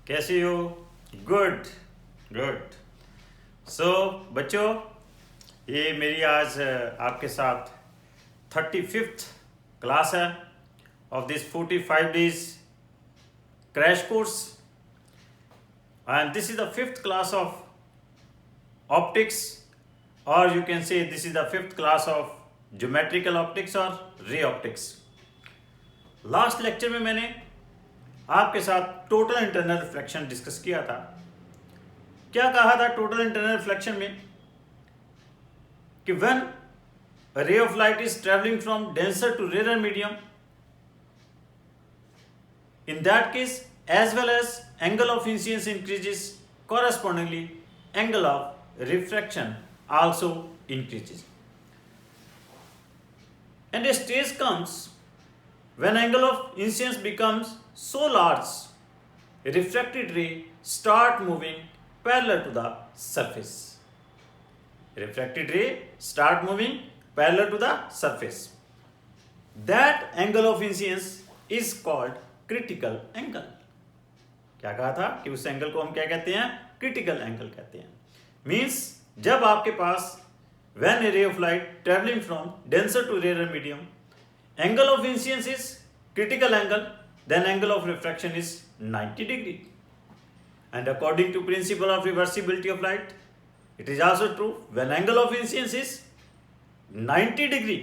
कैसे हो? Good good. So बच्चों, ये मेरी आज आपके साथ 35th क्लास है of this 45 days crash course, and this is the 5th class of optics, or you can say this is the 5th class of geometrical optics or ray optics. Last lecture में मैंने आपके साथ total internal reflection discuss किया था। क्या कहा था total internal reflection में? कि when a ray of light is traveling from denser to rarer medium, in that case as well as angle of incidence increases, correspondingly angle of refraction also increases, and a stage comes when angle of incidence becomes so large, a refracted ray start moving parallel to the surface. Refracted ray start moving parallel to the surface. That angle of incidence is called critical angle. क्या कहा था कि उस angle को हम क्या कहते हैं? क्रिटिकल एंगल कहते हैं। मीन्स जब आपके पास when a ray of light traveling from denser to rarer medium, angle of incidence is critical angle, then angle of refraction is 90 degree. And according to principle of reversibility of light, it is also true when angle of incidence is 90 degree.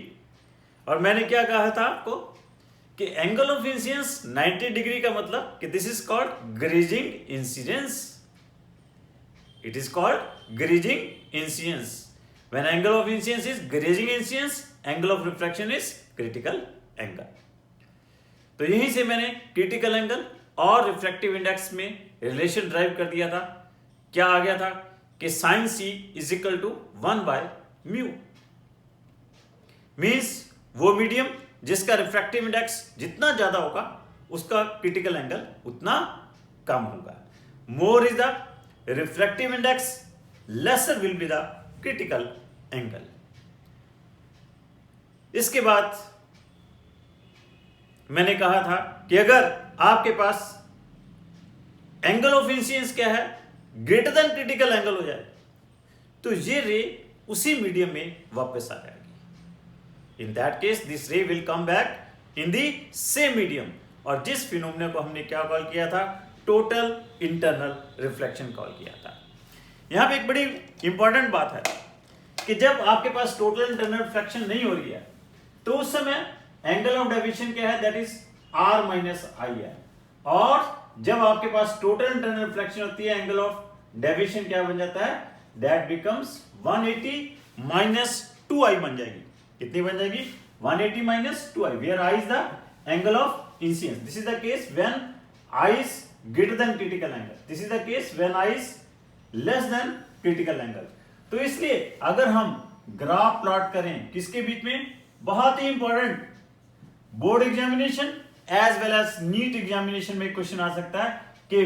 और मैंने क्या कहा था आपको कि angle of incidence 90 degree का मतलब कि this is called grazing incidence. It is called grazing incidence. When angle of incidence is grazing incidence, angle of refraction is critical angle. तो यहीं से मैंने क्रिटिकल एंगल और रिफ्रैक्टिव इंडेक्स में relation drive कर दिया था. क्या आ गया था कि sine C is equal to 1/μ. Means वो मीडियम जिसका रिफ्रैक्टिव इंडेक्स जितना ज्यादा होगा उसका क्रिटिकल एंगल उतना कम होगा. More is the refractive index, laser will be the critical angle. इसके बाद मैंने कहा था कि अगर आपके पास एंगल ऑफ इंसिडेंस क्या है, ग्रेटर देन क्रिटिकल एंगल हो जाए, तो ये रे उसी मीडियम में वापस आ जाएगी. इन दैट केस दिस रे will come back in the same medium. और जिस फिनोमेना को हमने क्या कॉल किया था? टोटल इंटरनल रिफ्लेक्शन कॉल किया था. यहां पे एक बड़ी इंपॉर्टेंट बात है कि जब आपके पास टोटल इंटरनल रिफ्लेक्शन नहीं हो रही है तो उस समय एंगल ऑफ डेविएशन क्या है? दैट इज r माइनस आई है. और जब आपके पास टोटल इंटरनल रिफ्लेक्शन होती है, एंगल ऑफ डेविएशन क्या बन जाता है? दैट बिकम्स 180 माइनस 2i बन जाएगी. कितनी बन जाएगी? 180 minus 2i, where i is the angle of incidence. This is the case when i is greater than critical angle. This is the case when i is less than critical angle. तो इसलिए अगर हम graph plot करें किसके बीच में? बहुत ही important board examination as well as NEET examination में क्वेश्चन आ सकता है कि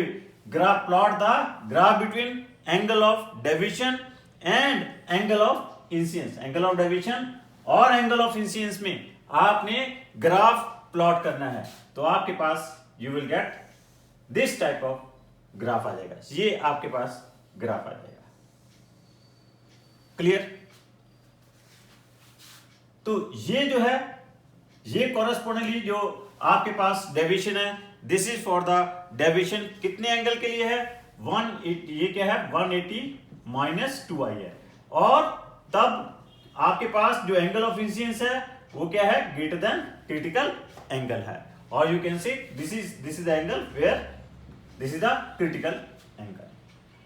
graph plot the graph between angle of deviation and angle of incidence. Angle of deviation और एंगल ऑफ इंसिडेंस में आपने ग्राफ प्लॉट करना है तो आपके पास you will get this type of graph आ जाएगा. ये आपके पास ग्राफ आ जाएगा. क्लियर? तो ये जो है ये कॉरेस्पॉन्डिंगली जो आपके पास डेविएशन है, this is for the deviation कितने एंगल के लिए है? 180. ये क्या है? 180 माइनस 2i है. और तब आपके पास जो एंगल ऑफ इंसिडेंस है वो क्या है? ग्रेटर देन क्रिटिकल एंगल है. और you can say this is the angle where this is the critical angle.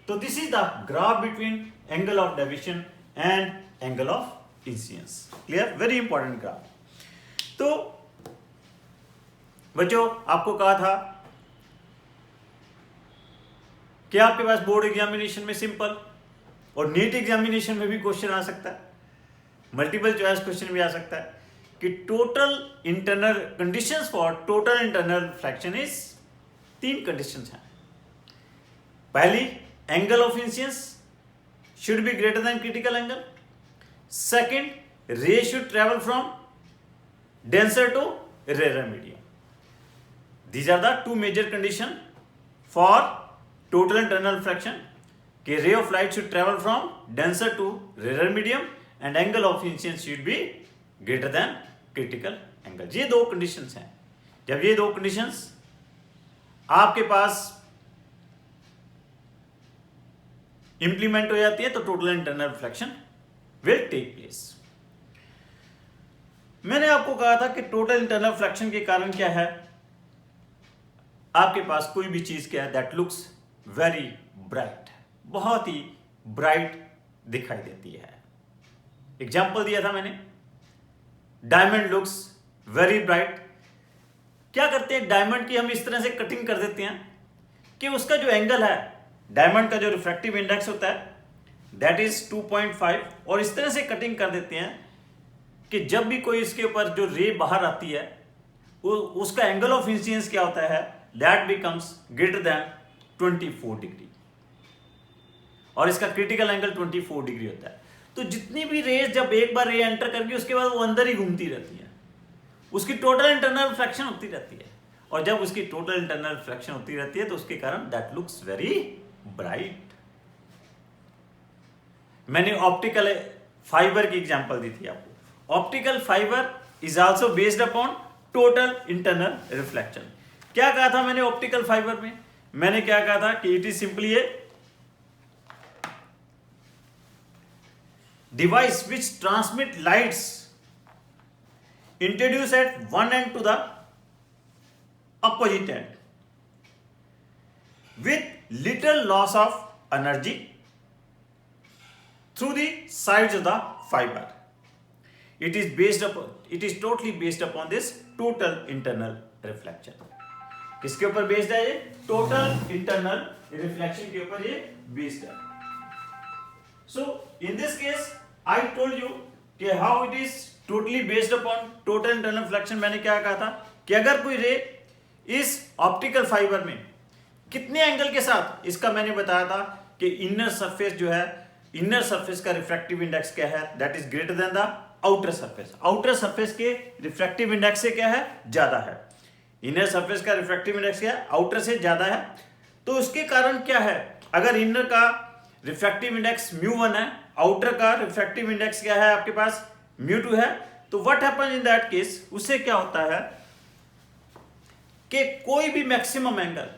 तो this is the graph between angle of deviation and angle of incidence. Clear? Very important graph. तो बच्चों आपको कहा था कि आपके पास बोर्ड एग्जामिनेशन में सिंपल और नीट एग्जामिनेशन में भी क्वेश्चन आ सकता है, मल्टीपल चॉइस क्वेश्चन भी आ सकता है कि total internal conditions for total internal reflection is 3 conditions हैं. पहली, angle of incidence should be greater than critical angle. Second, ray should travel from denser to rarer medium. These are the 2 major conditions for total internal refraction कि ray of light should travel from denser to rare medium and angle of incidence should be greater than critical angle. ये दो conditions हैं। जब ये दो conditions आपके पास implement हो जाती है तो total internal reflection will take place. मैंने आपको कहा था कि टोटल इंटरनल रिफ्लेक्शन के कारण क्या है, आपके पास कोई भी चीज क्या है दैट लुक्स वेरी ब्राइट, बहुत ही ब्राइट दिखाई देती है। एग्जाम्पल दिया था मैंने, डायमंड लुक्स वेरी ब्राइट। क्या करते हैं, डायमंड की हम इस तरह से कटिंग कर देते हैं कि उसका जो एंगल है, डायमंड का जो रिफ्रैक्टिव इंडेक्स होता है दैट इज 2.5, और इस तरह से कटिंग कर देते हैं कि जब भी कोई इसके ऊपर जो रे बाहर आती है उसका एंगल ऑफ इंसिडेंस क्या होता है, that becomes greater then 24 degree, और इसका क्रिटिकल एंगल 24 डिग्री होता है। तो जितनी भी रेज जब एक बार रे एंटर करके उसके बाद वो अंदर ही घूमती रहती है, उसकी टोटल इंटरनल रिफ्रैक्शन होती रहती है, और जब उसकी टोटल इंटरनल रिफ्रैक्शन होती रहती है तो उसके कारण दैट लुक्स वेरी ब्राइट। मैंने ऑप्टिकल फाइबर की एग्जांपल दी थी आपको। Optical fibre is also based upon total internal reflection. क्या कहा था मैंने ऑप्टिकल फाइबर में, मैंने क्या कहा था कि it is simply A device which transmit lights introduced at one end to the opposite end with little loss of energy through the sides of the fiber. It is totally based upon this total internal reflection. किसके ऊपर based है ये, total internal reflection के ऊपर ये based है। So in this case I told you कि how it is totally based upon total internal reflection। मैंने क्या कहा था कि अगर कोई रे इस ऑप्टिकल फाइबर में कितने एंगल के साथ, इसका मैंने बताया था कि इनर सरफेस जो है, इनर सरफेस का रिफ्रैक्टिव इंडेक्स क्या है, that is greater then the outer surface. Outer surface के रिफ्रैक्टिव इंडेक्स से क्या है, ज्यादा है। इनर सरफेस का रिफ्रैक्टिव इंडेक्स क्या है, आउटर से ज्यादा है। तो उसके कारण क्या है, अगर इनर का रिफ्रैक्टिव इंडेक्स μ1 है, आउटर का रिफ्रैक्टिव इंडेक्स क्या है आपके पास, μ2 है, तो what happen in that case, उससे क्या होता है कि कोई भी maximum angle,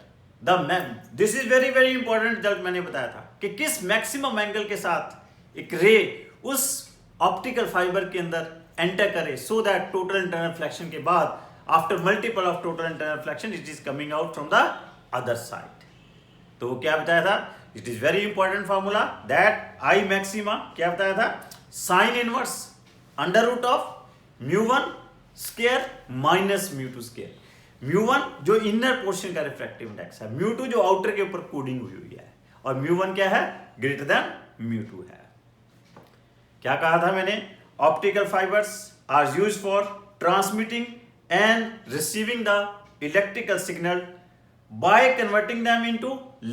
this is very very important result मैंने बताया था कि किस मैक्सिमम एंगल के साथ एक रे उस ऑप्टिकल फाइबर के अंदर एंटर करे, so that total internal reflection के बाद after multiple of total internal reflection it is coming out from the other side. तो वो क्या बताया था, it is very important formula that I maxima क्या बताया था, sine inverse under root of μ1 square minus μ2 square. μ1 जो इनर पोर्शन का रिफ्रैक्टिव इंडेक्स है, μ2 जो आउटर के ऊपर कोडिंग हुई हुई है, और μ1 क्या है, ग्रेटर देन μ2 है। क्या कहा था मैंने, optical fibres are used for transmitting and receiving the electrical signal by converting them into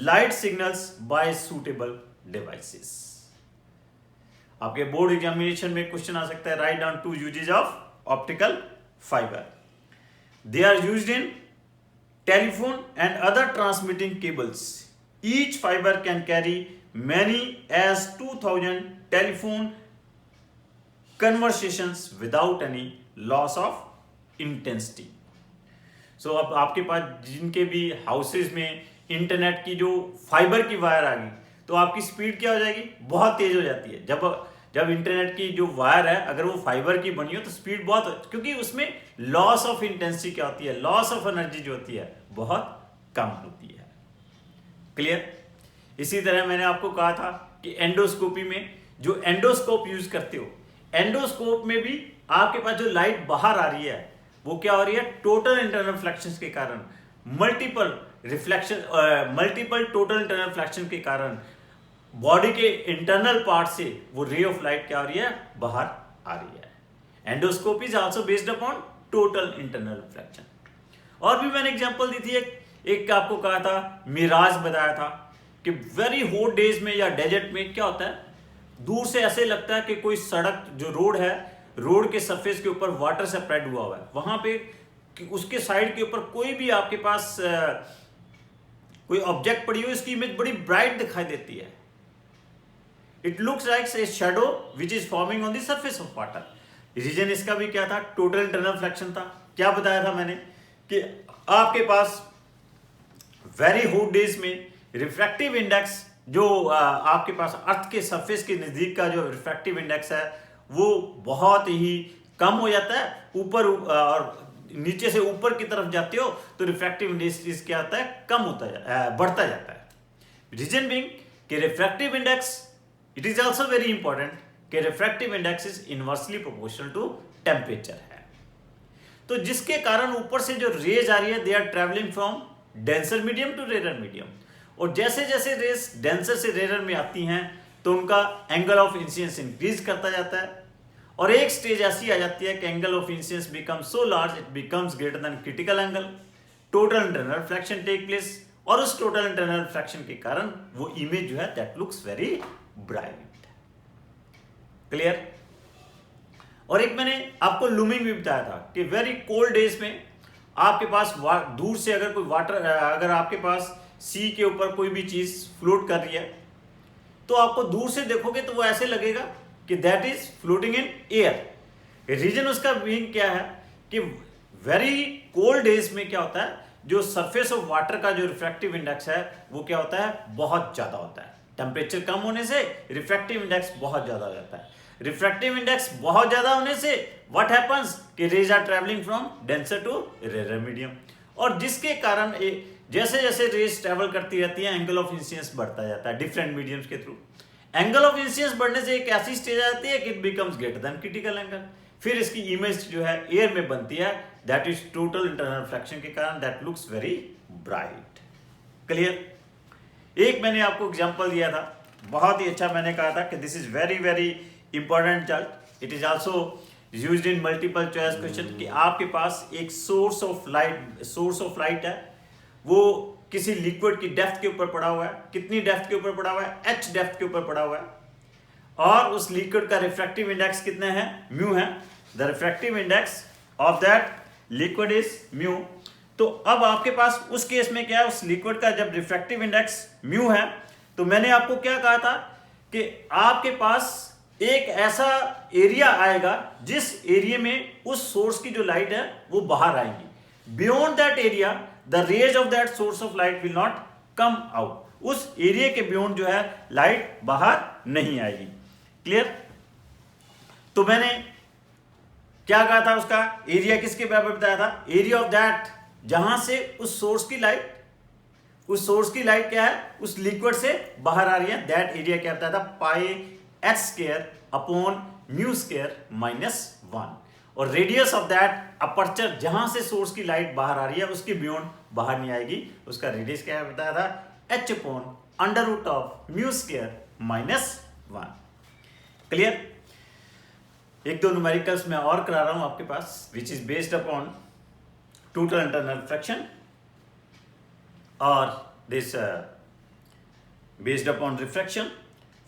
light signals by suitable devices। आपके बोर्ड एग्जामिनेशन में क्वेश्चन आ सकता है, write down 2 uses of optical fibre. They are used in telephone and other transmitting cables. Each fibre can carry many as 2000 telephone conversations without any loss of intensity। सो अब आपके पास जिनके भी houses में internet की जो फाइबर की wire आ गई तो आपकी स्पीड क्या हो जाएगी, बहुत तेज हो जाती है। जब इंटरनेट की जो वायर है अगर वो फाइबर की बनी हो तो स्पीड बहुत, क्योंकि उसमें लॉस ऑफ इंटेंसिटी क्या होती है, लॉस ऑफ एनर्जी जो होती है बहुत कम होती है। क्लियर। इसी तरह मैंने आपको कहा था कि एंडोस्कोपी में जो एंडोस्कोप यूज करते हो, एंडोस्कोप में भी आपके पास जो लाइट बाहर आ रही है वो क्या हो रही है, टोटल इंटरनल रिफ्लेक्शंस के कारण, मल्टीपल टोटल इंटरनल रिफ्लेक्शन के कारण बॉडी के इंटरनल पार्ट से वो रे ऑफ लाइट क्या हो रही है, बाहर आ रही है। Endoscopy is also based upon total internal reflection. और भी मैंने एग्जांपल दी थी, एक आपको कहा था, मिराज बताया था कि वेरी हॉट डेज में या डेजर्ट में क्या होता है, दूर से ऐसे लगता है कि कोई सड़क जो रोड है, रोड के सरफेस के ऊपर वाटर स्प्रेड हुआ है, वहां पे उसके साइड के ऊपर कोई भी आपके पास कोई ऑब्जेक्ट पड़ी हो, इसकी इमेज बड़ी ब्राइट दिखाई देती है। It looks like a shadow which is forming on the surface of water. Reason इसका भी क्या था, टोटल इंटरनल रिफ्लेक्शन था। क्या बताया था मैंने कि आपके पास वेरी हॉट डेज में रिफ्रैक्टिव इंडेक्स जो आपके पास अर्थ के सरफेस के नज़दीक का जो रिफ्रैक्टिव इंडेक्स है वो बहुत ही कम हो जाता है। ऊपर और नीचे से ऊपर की तरफ जाते हो तो रिफ्रैक्टिव इंडेक्स क्या होता है, कम होता है, बढ़ता जाता है। रीजन बीइंग कि refractive index, it is also very important कि refractive index is inversely proportional to temperature है। तो जिसके कारण ऊपर से जो रेज आ रही है, they are travelling from denser medium to rarer medium, और जैसे जैसे रेज डेंसर से रेरर में आती हैं तो उनका एंगल ऑफ इंसिडेंस इंक्रीज करता जाता है, और एक स्टेज ऐसी आ जाती है कि angle of incidence becomes so large it becomes greater than critical angle, total internal reflection take place, और उस टोटल इंटरनल रिफ्लेक्शन के कारण वो इमेज जो है that looks very bright. Clear? और एक मैंने आपको लूमिंग भी बताया था कि वेरी कोल्ड डेज में आपके पास दूर से अगर कोई वाटर, अगर आपके पास सी के ऊपर कोई भी चीज फ्लोट कर रही है तो आपको दूर से देखोगे तो वो ऐसे लगेगा कि that is floating in air. Reason उसका बीइंग क्या है कि वेरी कोल्ड डेज में क्या होता है, जो सरफेस ऑफ वाटर का जो रिफ्रैक्टिव इंडेक्स है वो क्या होता है, बहुत ज्यादा होता है। टेम्परेचर कम होने से रिफ्रैक्टिव इंडेक्स बहुत ज्यादा हो जाता है। रिफ्रैक्टिव इंडेक्स बहुत ज्यादा होने से व्हाट हैपेंस कि rays are travelling from denser to rarer medium, और जिसके कारण जैसे जैसे रेज ट्रैवल करती रहती है एंगल ऑफ इंसिडेंस बढ़ता जाता है डिफरेंट मीडियम्स के थ्रू। एंगल ऑफ इंसिडेंस बढ़ने से एक ऐसी स्टेज आ जाती है कि it becomes greater than critical angle, फिर इसकी इमेज जो है एयर में बनती है, that is total internal reflection के कारण that looks very bright. Clear? एक मैंने आपको एग्जांपल दिया था, बहुत ही अच्छा, मैंने कहा था कि this is very very important chart, it is also used in multiple choice question कि आपके पास एक सोर्स ऑफ लाइट है, वो किसी लिक्विड की डेप्थ के ऊपर पड़ा हुआ है। कितनी डेप्थ के ऊपर पड़ा हुआ है? h डेप्थ के ऊपर पड़ा हुआ है, और उस लिक्विड का रिफ्रैक्टिव इंडेक्स कितने हैं? म्यू है। The refractive index of that liquid is mu. तो अब आपके पास उस केस में क्या है, उस लिक्विड का जब रिफ्रैक्टिव इंडेक्स म्यू है तो मैंने आपको क्या कहा था कि आपके पास एक ऐसा एरिया आएगा जिस एरिया में उस सोर्स की जो लाइट है वो बाहर आएगी। Beyond that area the rays of that source of light will not come out. उस एरिया के बियॉन्ड जो है लाइट बाहर नहीं आएगी। क्लियर? तो मैंने क्या कहा था, उसका एरिया किसके बराबर बताया था? एरिया ऑफ दैट, जहां से उस सोर्स की लाइट क्या है, उस लिक्विड से बाहर आ रही है, दैट एरिया क्या बताया था? Pi H square upon mu square minus 1। और रेडियस ऑफ दैट अपर्चर, जहां से सोर्स की लाइट बाहर आ रही है उसके बियॉन्ड बाहर नहीं आएगी, उसका रेडियस क्या है बताया था? h upon under root of mu square minus 1। Clear? एक दो न्यूमेरिकल्स मैं और करा रहा हूं आपके पास, which is based upon total internal reflection और this based upon refraction.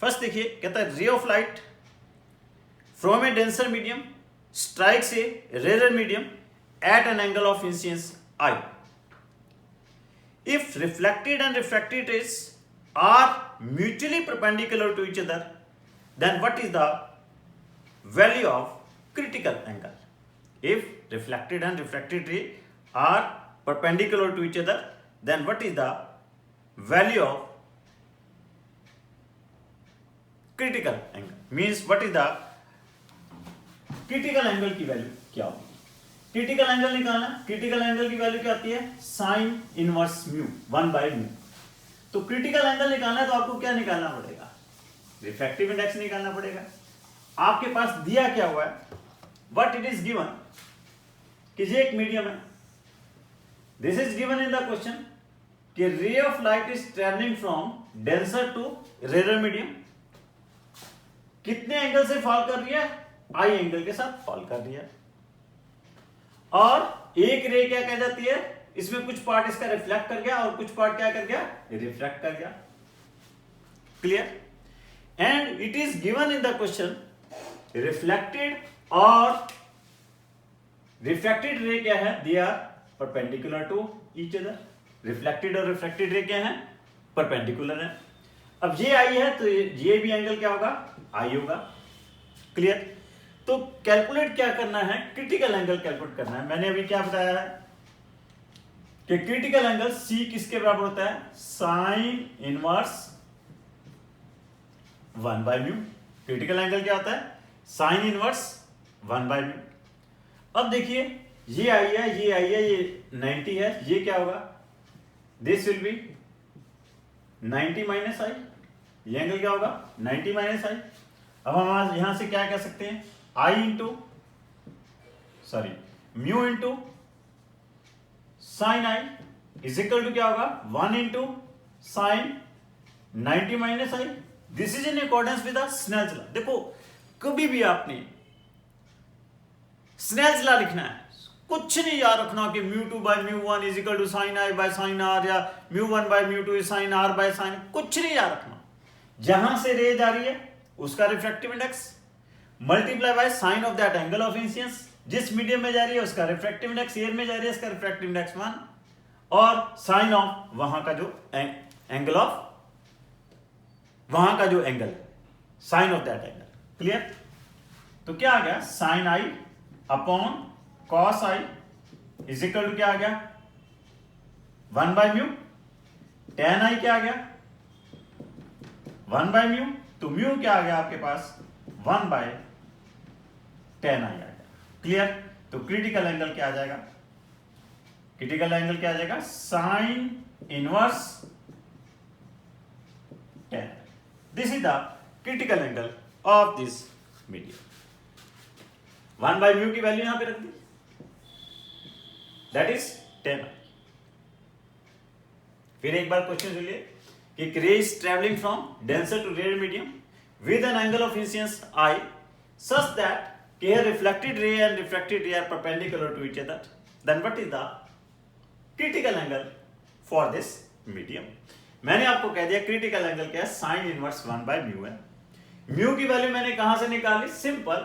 First देखिए, कहता है ray of light from a denser medium strikes a rarer medium at an angle of incidence I. If reflected and refracted rays are mutually perpendicular to each other, then what is the value of critical angle? If reflected and refracted ray are perpendicular to each other, then what is the value of critical angle? Means what is the critical angle की value क्या होगी? Critical angle निकालना, critical angle की value क्या आती है? Sine inverse mu 1/म्यू। तो क्रिटिकल एंगल निकालना है तो आपको क्या निकालना पड़ेगा? रिफ्रैक्टिव इंडेक्स निकालना पड़ेगा। आपके पास दिया क्या हुआ है, बट इट इज गिवन कि ये एक मीडियम है, this is given in the question कि ray of light is travelling from denser to rarer medium. कितने एंगल से फॉल कर रही है? आई एंगल के साथ फॉल कर रही है, और एक रे क्या कह जाती है, इसमें कुछ पार्ट इसका रिफ्लेक्ट कर गया और कुछ पार्ट क्या कर गया? रिफ्रैक्ट कर गया। Clear? And it is given in the question reflected और रिफ्रैक्टेड रे क्या है? They are perpendicular to each other. Reflected और रिफ्रैक्टेड रे क्या है, परपेंडिकुलर है। अब ये आई है तो ये भी एंगल क्या होगा, आई होगा। क्लियर। तो कैलकुलेट क्या करना है, क्रिटिकल एंगल कैलकुलेट करना है। मैंने अभी क्या बताया है कि क्रिटिकल एंगल सी किसके बराबर होता है, साइन इनवर्स 1/μ। क्रिटिकल एंगल क्या होता है, साइन इनवर्स 1/μ। अब देखिए ये आई है, ये आई है, ये 90 है, ये क्या होगा, दिस विल बी 90 माइनस आई। ये एंगल क्या होगा, 90 माइनस आई। अब हम यहां से क्या कह सकते हैं, I into mu into sine I is equal to क्या होगा, 1 into sine 90 minus I. This is in accordance with Snell's law. देखो कभी भी आपने स्नेल्स लॉ लिखना है, कुछ नहीं याद रखना कि μ2/μ1 is equal to sine I by sine R या μ1/μ2 is sine R by sine, कुछ नहीं याद रखना। जहां से रे जा रही है उसका refractive index multiply by sine of that angle of incidence. जिस मीडियम में जा रही है उसका रिफ्रैक्टिव इंडेक्स, एयर में जा रही है इसका रिफ्रैक्टिव इंडेक्स 1, और साइन ऑफ वहां का जो एंगल ऑफ वहां का जो angle, sine of that angle. Clear. तो क्या आ गया, sine I upon cos I is equal to क्या आ गया, 1/μ। tan आई क्या आ गया, 1/μ। तो म्यू क्या आ गया आपके पास, 1/tan आई आ गया। क्लियर। तो क्रिटिकल एंगल क्या आ जाएगा, क्रिटिकल एंगल क्या आ जाएगा, sine inverse tan। This is the critical angle of this medium. 1/μ की वैल्यू यहां पे रख दी, दैट इज 10। फिर एक बार क्वेश्चन सुनिए कि ray is travelling from denser to rare medium with an angle of incidence I such that here reflected ray and refracted ray are perpendicular to each other, then what is the critical angle for this medium। मैंने आपको कह दिया critical angle क्या है, sine inverse 1/μ है। Mu की value मैंने कहां से निकाली, सिंपल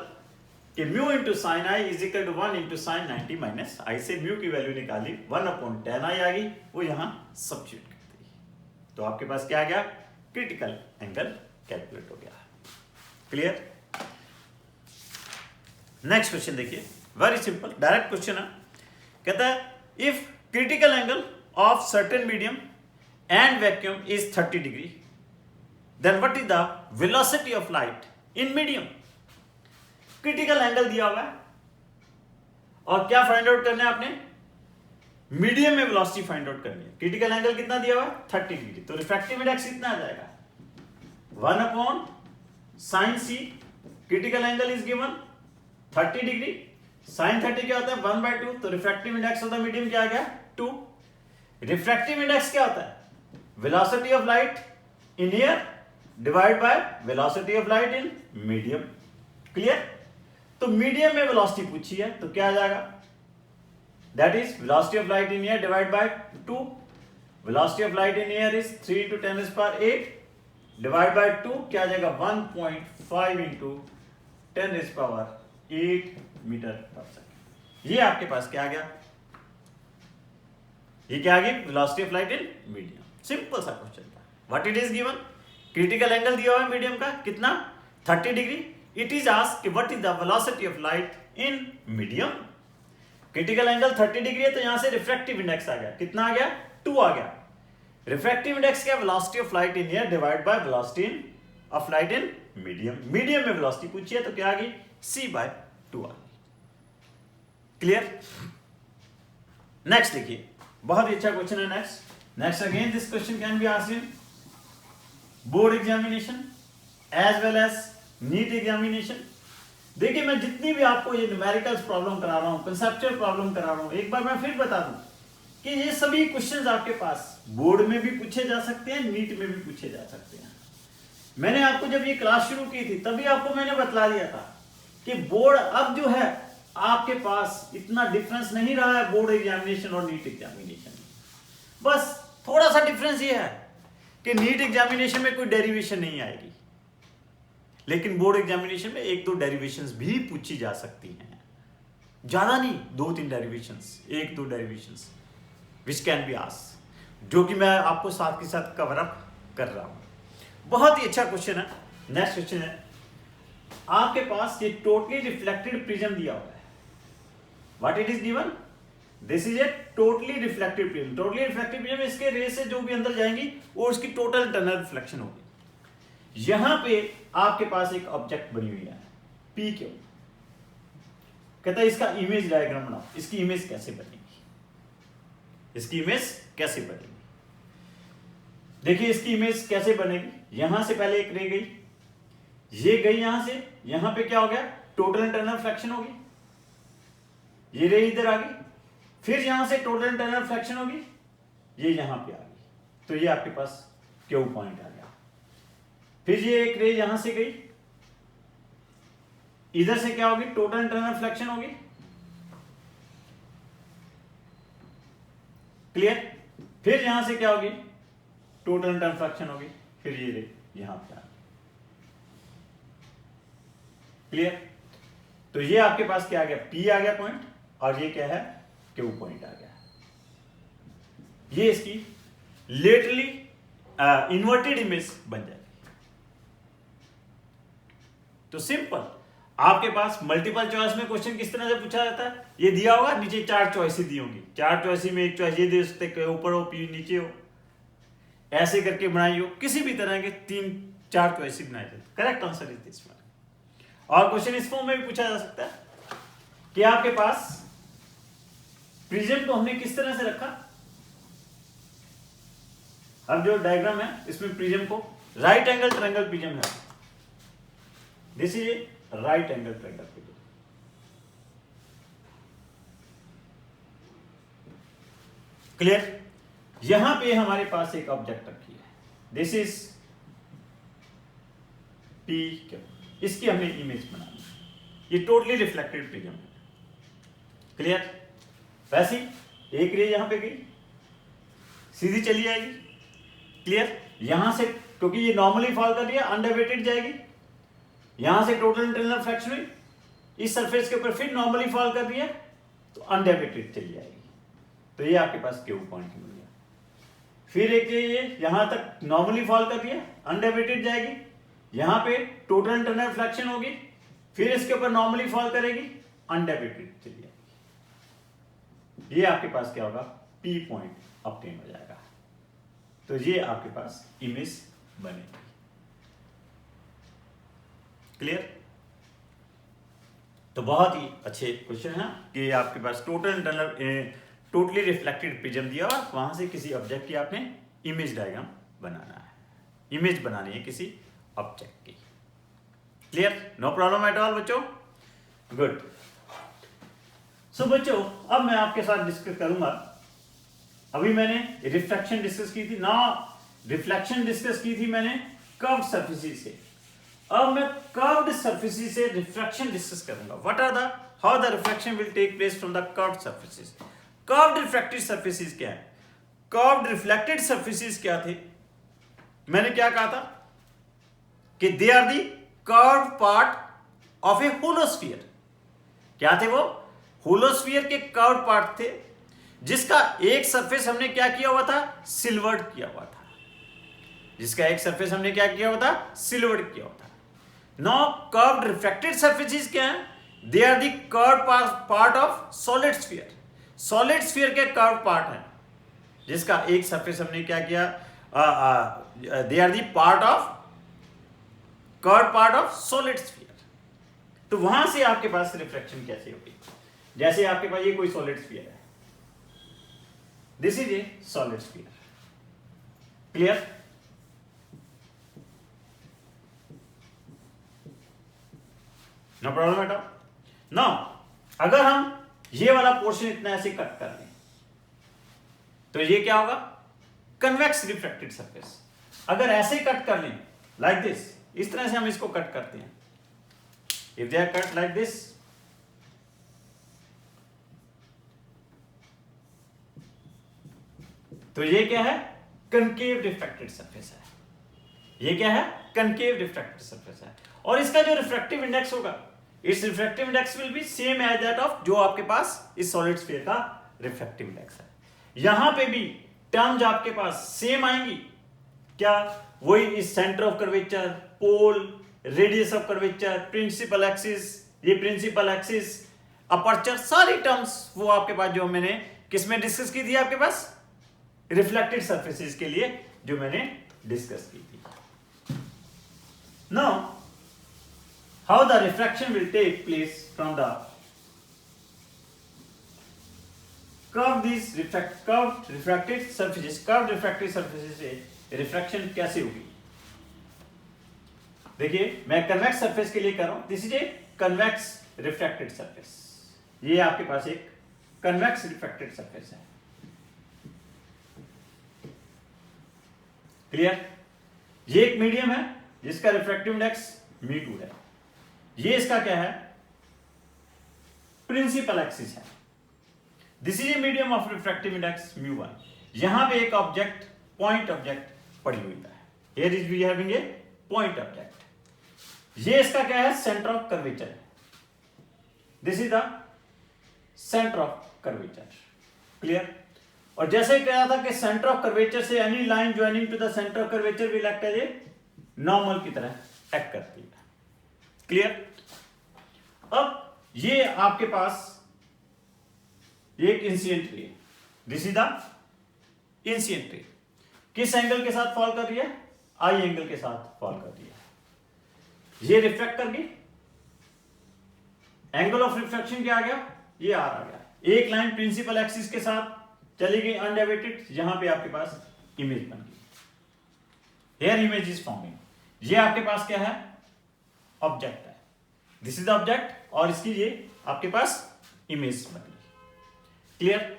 कि mu into sine I is equal to 1 into sine 90 minus I से म्यू की वैल्यू निकाली, 1/tan आई आ गई, वो यहां सब्स्टिट्यूट कर दी। तो आपके पास क्या आ गया, क्रिटिकल एंगल कैलकुलेट हो गया। क्लियर। नेक्स्ट क्वेश्चन देखिए, वेरी सिंपल डायरेक्ट क्वेश्चन है। कहता है if critical angle of certain medium and vacuum is 30 degree then what is the velocity of light in medium. Critical angle दिया हुआ है और क्या फाइंड आउट करना है आपने, मीडियम में वेलोसिटी फाइंड आउट करनी है। क्रिटिकल एंगल कितना दिया हुआ है, 30 डिग्री। तो रिफ्रैक्टिव इंडेक्स कितना आ जाएगा, 1/sin c। Critical angle is given 30 degree, sine 30 क्या होता है, 1/2। तो refractive index of the medium क्या आ गया, 2। रिफ्रैक्टिव इंडेक्स क्या होता है, velocity of light in air divide by velocity of light in medium. Clear. तो मीडियम में वेलोसिटी पूछी है तो क्या आ जाएगा, that is velocity of light in air divide by 2। Velocity of light in air is 3 × 10⁸ divide by 2 क्या आ जाएगा, 1.5 × 10⁸ मीटर पर सेकंड। ये आपके पास क्या आ गया, ये क्या आ गया, velocity of light in medium. Simple सा क्वेश्चन था। What it is given, critical angle दिया हुआ है मीडियम का कितना, 30 डिग्री। इट इज आस्क्ड कि what is the velocity of light in medium. Critical angle 30 degree है तो यहां से रिफ्रैक्टिव इंडेक्स आ गया, कितना आ गया, 2 आ गया। रिफ्रैक्टिव इंडेक्स क्या, velocity of light in air divide by velocity of light in medium. Medium में वेलोसिटी पूछी है तो क्या आ गई, c/2 आ गई। क्लियर। नेक्स्ट देखिए, बहुत ही अच्छा क्वेश्चन है। Next again this question can be asked in board examination as well as NEET examination. देखिए मैं जितनी भी आपको ये न्यूमेरिकल्स प्रॉब्लम करा रहा हूं, कंसेप्चुअल प्रॉब्लम करा रहा हूं, एक बार मैं फिर बता दूं कि ये सभी क्वेश्चंस आपके पास बोर्ड में भी पूछे जा सकते हैं, नीट में भी पूछे जा सकते हैं। मैंने आपको जब ये क्लास शुरू की थी तभी आपको मैंने बतला दिया था कि बोर्ड अब जो है आपके पास इतना डिफरेंस नहीं रहा है बोर्ड एग्जामिनेशन और नीट एग्जामिनेशन। बस थोड़ा सा डिफरेंस ये है कि नीट एग्जामिनेशन में कोई डेरिवेशन नहीं आएगी, लेकिन बोर्ड एग्जामिनेशन में 1-2 डेरिवेशंस भी पूछी जा सकती हैं, ज्यादा नहीं, 2-3 derivations, 1-2 derivations which can be asked. जो कि मैं आपको साथ के साथ कवर अप कर रहा हूं। बहुत ही अच्छा क्वेश्चन है। नेक्स्ट क्वेश्चन है, आपके पास ये टोटली रिफ्लेक्टेड प्रिज्म दिया हुआ है। What it is given? This is a totally reflected prism. Totally reflected prism, इसके रे से जो भी अंदर जाएंगी वो उसकी टोटल इंटरनल रिफ्लेक्शन होगी। यहां पे आपके पास एक ऑब्जेक्ट बनी हुई है पी क्यू। कहता है इसका इमेज डायग्राम बनाओ। इसकी इमेज कैसे बनेगी? इसकी इमेज कैसे बनेगी? देखिए इसकी इमेज कैसे बनेगी। यहां से पहले एक रे गई, ये गई यहां से, यहां पे क्या हो गया? टोटल इंटरनल रिफ्लेक्शन होगी। ये रे इधर आ गई, फिर यहां से टोटल इंटरनल रिफ्लेक्शन होगी, ये यहां पे आ गई, तो ये आपके पास क्यू पॉइंट आ गया। फिर ये एक रे यहां से गई, इधर से क्या होगी? टोटल इंटरनल रिफ्लेक्शन होगी। क्लियर? फिर यहां से क्या होगी? टोटल इंटरनल रिफ्लेक्शन होगी। फिर ये रे यहां पे आ गई। क्लियर? तो ये आपके पास क्या आ गया? पी आ गया पॉइंट, और ये क्या है? क्यू पॉइंट आ गया। ये इसकी लेटरली इन्वर्टेड इमेज बन जाएगी। तो सिंपल, आपके पास मल्टीपल चॉइस में क्वेश्चन किस तरह से पूछा जाता है? ये दिया होगा, नीचे 4 चॉइसेस दी होंगी। 4 चॉइस में एक चॉइस ये दे सकते, ऊपर हो, पी नीचे हो, ऐसे करके बनाई हो। किसी भी तरह के 3-4 चॉइसेस बनाए जाते। Correct answer is this one. और क्वेश्चन इस फॉर्म में भी पूछा जा सकता है कि आपके पास प्रिज्म को हमने किस तरह से रखा। अब जो डायग्राम है इसमें प्रिज्म को राइट एंगल ट्रायंगल प्रिज्म है। This is A right angle triangle prism. Clear? यहां पे हमारे पास एक ऑब्जेक्ट रखी है, दिस इज पी क्यू। इसकी हमने इमेज बनानी है। ये टोटली रिफ्लेक्टेड प्रिज्म है। क्लियर? वैसे एक रे यहां पे गई, सीधी चली जाएगी। क्लियर? यहां से, क्योंकि ये नॉर्मली फॉल कर रही है, अनडेविएटेड जाएगी। यहां से टोटल इंटरनल रिफ्लेक्शन हुई, इस सरफेस के ऊपर फिर नॉर्मली फॉल कर रही है, तो अनडेविएटेड चली जाएगी। तो ये आपके पास क्यू पॉइंट मिल गया। फिर एक ये यहां तक नॉर्मली फॉल कर रही है, अनडेविएटेड जाएगी, यहां पे टोटल इंटरनल रिफ्लेक्शन होगी, फिर इसके ऊपर नॉर्मली फॉल करेगी, अनडेविएटेड चली जाएगी। ये आपके पास क्या होगा? पी पॉइंट ऑब्टेन हो जाएगा। तो ये आपके पास इमेज बनेगी। क्लियर? तो बहुत ही अच्छे क्वेश्चन है कि आपके पास टोटली रिफ्लेक्टेड प्रिज्म दिया और वहां से किसी ऑब्जेक्ट की आपने इमेज डायग्राम बनाना है। इमेज बनानी है किसी ऑब्जेक्ट की। Clear? No problem at all बच्चों? गुड। सो बच्चों, अब मैं आपके साथ डिस्कस करूंगा। अभी मैंने रिफ्लेक्शन डिस्कस की थी ना, रिफ्लेक्शन डिस्कस की थी मैंने कर्व्ड सरफेसेस से। अब मैं कर्व्ड सरफेसेस से रिफ्लेक्शन डिस्कस करूंगा। What are the how the reflection will take place from the curved surfaces. Curved reflected surfaces क्या है? कर्व्ड रिफ्लेक्टेड सरफेसेस क्या थे? मैंने क्या कहा था कि they are the curved part of a hollow sphere. क्या थे वो? होलोस्फीयर के कर्व्ड पार्ट थे, जिसका एक सरफेस हमने क्या किया हुआ था? सिल्वर्ड किया हुआ था। जिसका एक सरफेस हमने क्या किया हुआ था? सिल्वर्ड किया हुआ था। नाउ कर्व्ड रिफ्लेक्टेड सरफेसेस क्या है? They are the curved part of solid sphere. Solid sphere के कर्व्ड पार्ट है, जिसका एक सरफेस हमने क्या किया? They are the part of curved part of solid sphere. तो वहां से आपके पास रिफ्लेक्शन कैसे होगी? जैसे आपके पास ये कोई सॉलिड स्फीयर है, this is a solid sphere. Clear? No problem at all. Now अगर हम ये वाला पोर्शन इतना ऐसे कट कर लें, तो ये क्या होगा? Convex reflected surface. अगर ऐसे कट कर लें लाइक दिस, इस तरह से हम इसको कट करते हैं, if they are cut like this, तो ये क्या है? कनकेव रिफ्लेक्टेड सरफेस है। ये क्या है? कनकेव रिफ्लेक्टेड सरफेस है। और इसका जो रिफ्रैक्टिव इंडेक्स होगा, it's refractive index will be same as that of जो आपके पास इस सॉलिड स्फीयर का रिफ्रैक्टिव इंडेक्स है। यहां पे भी टर्म्स आपके पास सेम आएंगी क्या? वही इस centre of curvature, pole, radius of curvature, principal axis, ये प्रिंसिपल एक्सिस, अपर्चर, सारी टर्म्स वो आपके पास जो मैंने किसमें डिस्कस की थी आपके पास? रिफ्लेक्टेड सरफेसेस के लिए जो मैंने डिस्कस की थी। Now how the refraction will take place from the curved refracted surfaces से रिफ्रैक्शन कैसे होगी? देखिए मैं कन्वेक्स सरफेस के लिए कर रहा हूं, this is a convex refracted surface. ये आपके पास एक कन्वेक्स रिफ्रैक्टेड सरफेस है, क्लियर? ये एक मीडियम है जिसका रिफ्रैक्टिव इंडेक्स μ2 है। ये इसका क्या है? प्रिंसिपल एक्सिस है। This is a medium of refractive index μ1। यहां पे एक ऑब्जेक्ट, पॉइंट ऑब्जेक्ट पड़ी हुई है। Here is we having a point object. ये इसका क्या है? सेंटर ऑफ कर्वेचर है। This is the centre of curvature, clear? और जैसे कहा था कि सेंटर ऑफ कर्वेचर से any line joining to the centre of curvature will act as a normal की तरह एक्ट करती है, क्लियर? अब ये आपके पास एक incident ray, this is the incident रे। किस एंगल के साथ फॉल कर रही है? आई एंगल के साथ फॉल कर रही है। ये रिफ्लेक्ट कर गई, एंगल ऑफ रिफ्लेक्शन क्या आ गया? ये आर आ गया। एक लाइन प्रिंसिपल एक्सिस के साथ चली गई अनडेविएटेड, यहां पे आपके पास इमेज बन गई। Here image is forming. ये आपके पास क्या है? ऑब्जेक्ट है। दिस इज द ऑब्जेक्ट और इसकी ये आपके पास इमेज बन गई, क्लियर?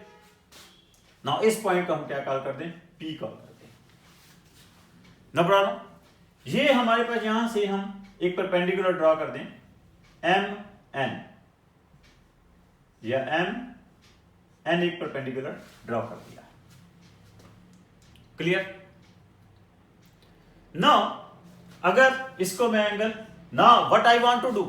नाउ इस पॉइंट को हम क्या कॉल करते हैं? पी कॉल करते हैं, नो प्रॉब्लम। ये हमारे पास यहां से हम एक परपेंडिकुलर ड्रॉ कर दें, एम एन, या एम एन एक परपेंडिकुलर ड्रॉ कर दिया, क्लियर? नाउ अगर इसको मैं angle, now what I want to do,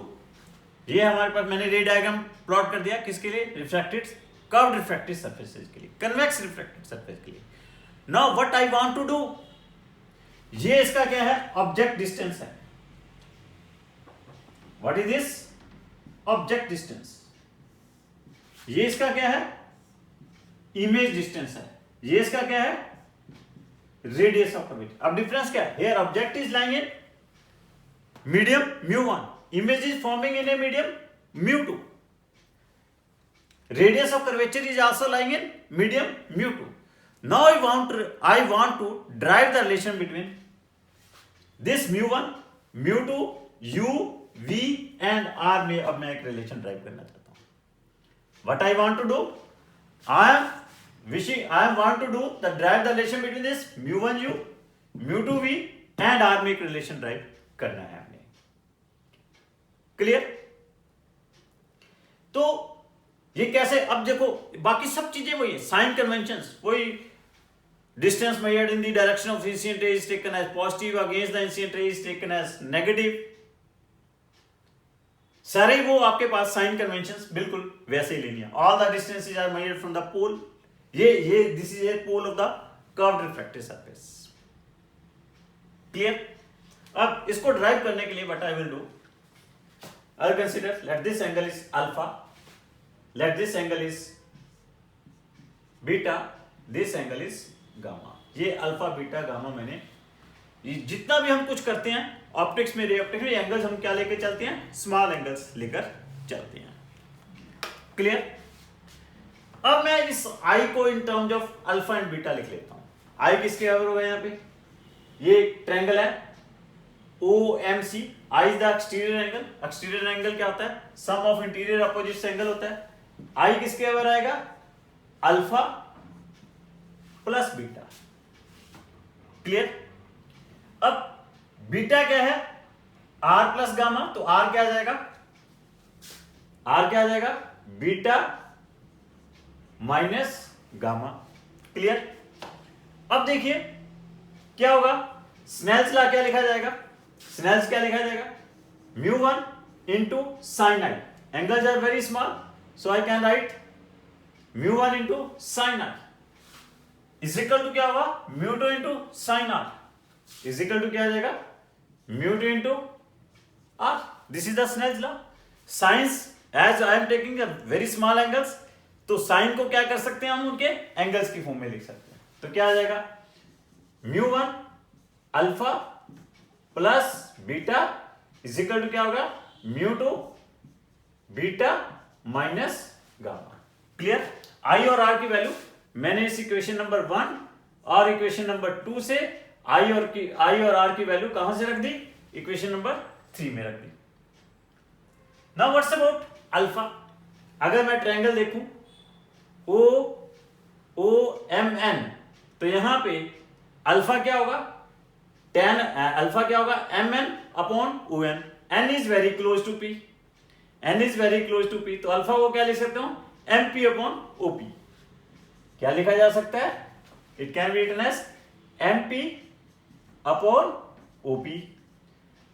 ये हमारे पास मैंने रे डायग्राम प्लॉट कर दिया किसके लिए? रिफ्रैक्टेड, कर्व्ड रिफ्रैक्टेड सरफेसेस के लिए, कन्वेक्स रिफ्रैक्टेड सरफेस के लिए। Now what I want to do, ये इसका क्या है? ऑब्जेक्ट डिस्टेंस है। What is this? Object distance. ये इसका क्या है? इमेज डिस्टेंस है। ये इसका क्या है? Radius of curvature. अब डिफरेंस क्या है? Here object is lying in medium μ1, image is forming in a medium μ2, radius of curvature is also lying in medium μ2. Now I want to derive the relation between this μ1, μ2, u, v and r में अब मैं एक relation drive करना चाहता हूं। What I want to do, I want to do the derive the relation between this μ1u, μ2v and r में एक relation drive करना है हमने, क्लियर? तो ये कैसे? अब देखो बाकी सब चीजें वही है, साइन कन्वेंशंस वही, distance measured in the direction of incident ray is taken as positive, against the incident ray is taken as negative, सारे वो आपके पास साइन कन्वेंशंस बिल्कुल वैसे ही लेनी है। All the distances are measured from the pole, ये this is a pole of the curved refracted surface, clear? अब इसको ड्राइव करने के लिए what I will do, I'll consider, let this angle is alpha, let this angle is beta, this angle is gamma। ये alpha beta gamma मैंने, ये जितना भी हम कुछ करते हैं ऑप्टिक्स में, रे ऑप्टिक्स में, एंगल्स हम क्या लेकर चलते हैं? स्मॉल एंगल्स लेकर चलते हैं, क्लियर? अब मैं इस आई को in terms of alpha and beta लिख लेता हूं। आई किसके बराबर होगा? यहाँ पे ये ट्रायंगल है OMC, I is the exterior angle। Exterior angle क्या होता है? सम ऑफ इंटीरियर अपोजिट एंगल होता है। I किसके बराबर आएगा? Alpha plus beta, clear? अब बीटा क्या है? R प्लस गामा, तो R क्या आ जाएगा? R क्या आ जाएगा? Beta minus gamma, clear? अब देखिए क्या होगा? स्नेल्स लॉ क्या लिखा जाएगा? स्नेल्स क्या लिखा जाएगा? μ1 into sin I, angles are very small, so I can write μ1 into sin I is equal to क्या होगा, mu two into sine R is equal to क्या आ जाएगा, mu two into R. This is the Snell's law. Since as I am taking a very small angles, तो sine को क्या कर सकते हैं हम उनके एंगल्स की फॉर्म में लिख सकते हैं. तो क्या आ जाएगा, mu one alpha plus beta is equal to क्या होगा, mu two beta minus gamma. Clear. I और आर की वैल्यू मैंने इस इक्वेशन नंबर 1 और इक्वेशन नंबर 2 से आई और आर की वैल्यू कहां से रख दी, इक्वेशन नंबर 3 में रख दी. Now what's about alpha. अगर मैं ट्रायंगल देखूं ओ एम एन, तो यहां पे अल्फा क्या होगा, tan अल्फा क्या होगा, M N upon O N. N is very close to P, N is very close to P, तो अल्फा को क्या लिख सकता हूं, एम पी अपॉन ओपी. क्या लिखा जा सकता है, it can be written as M P upon OP.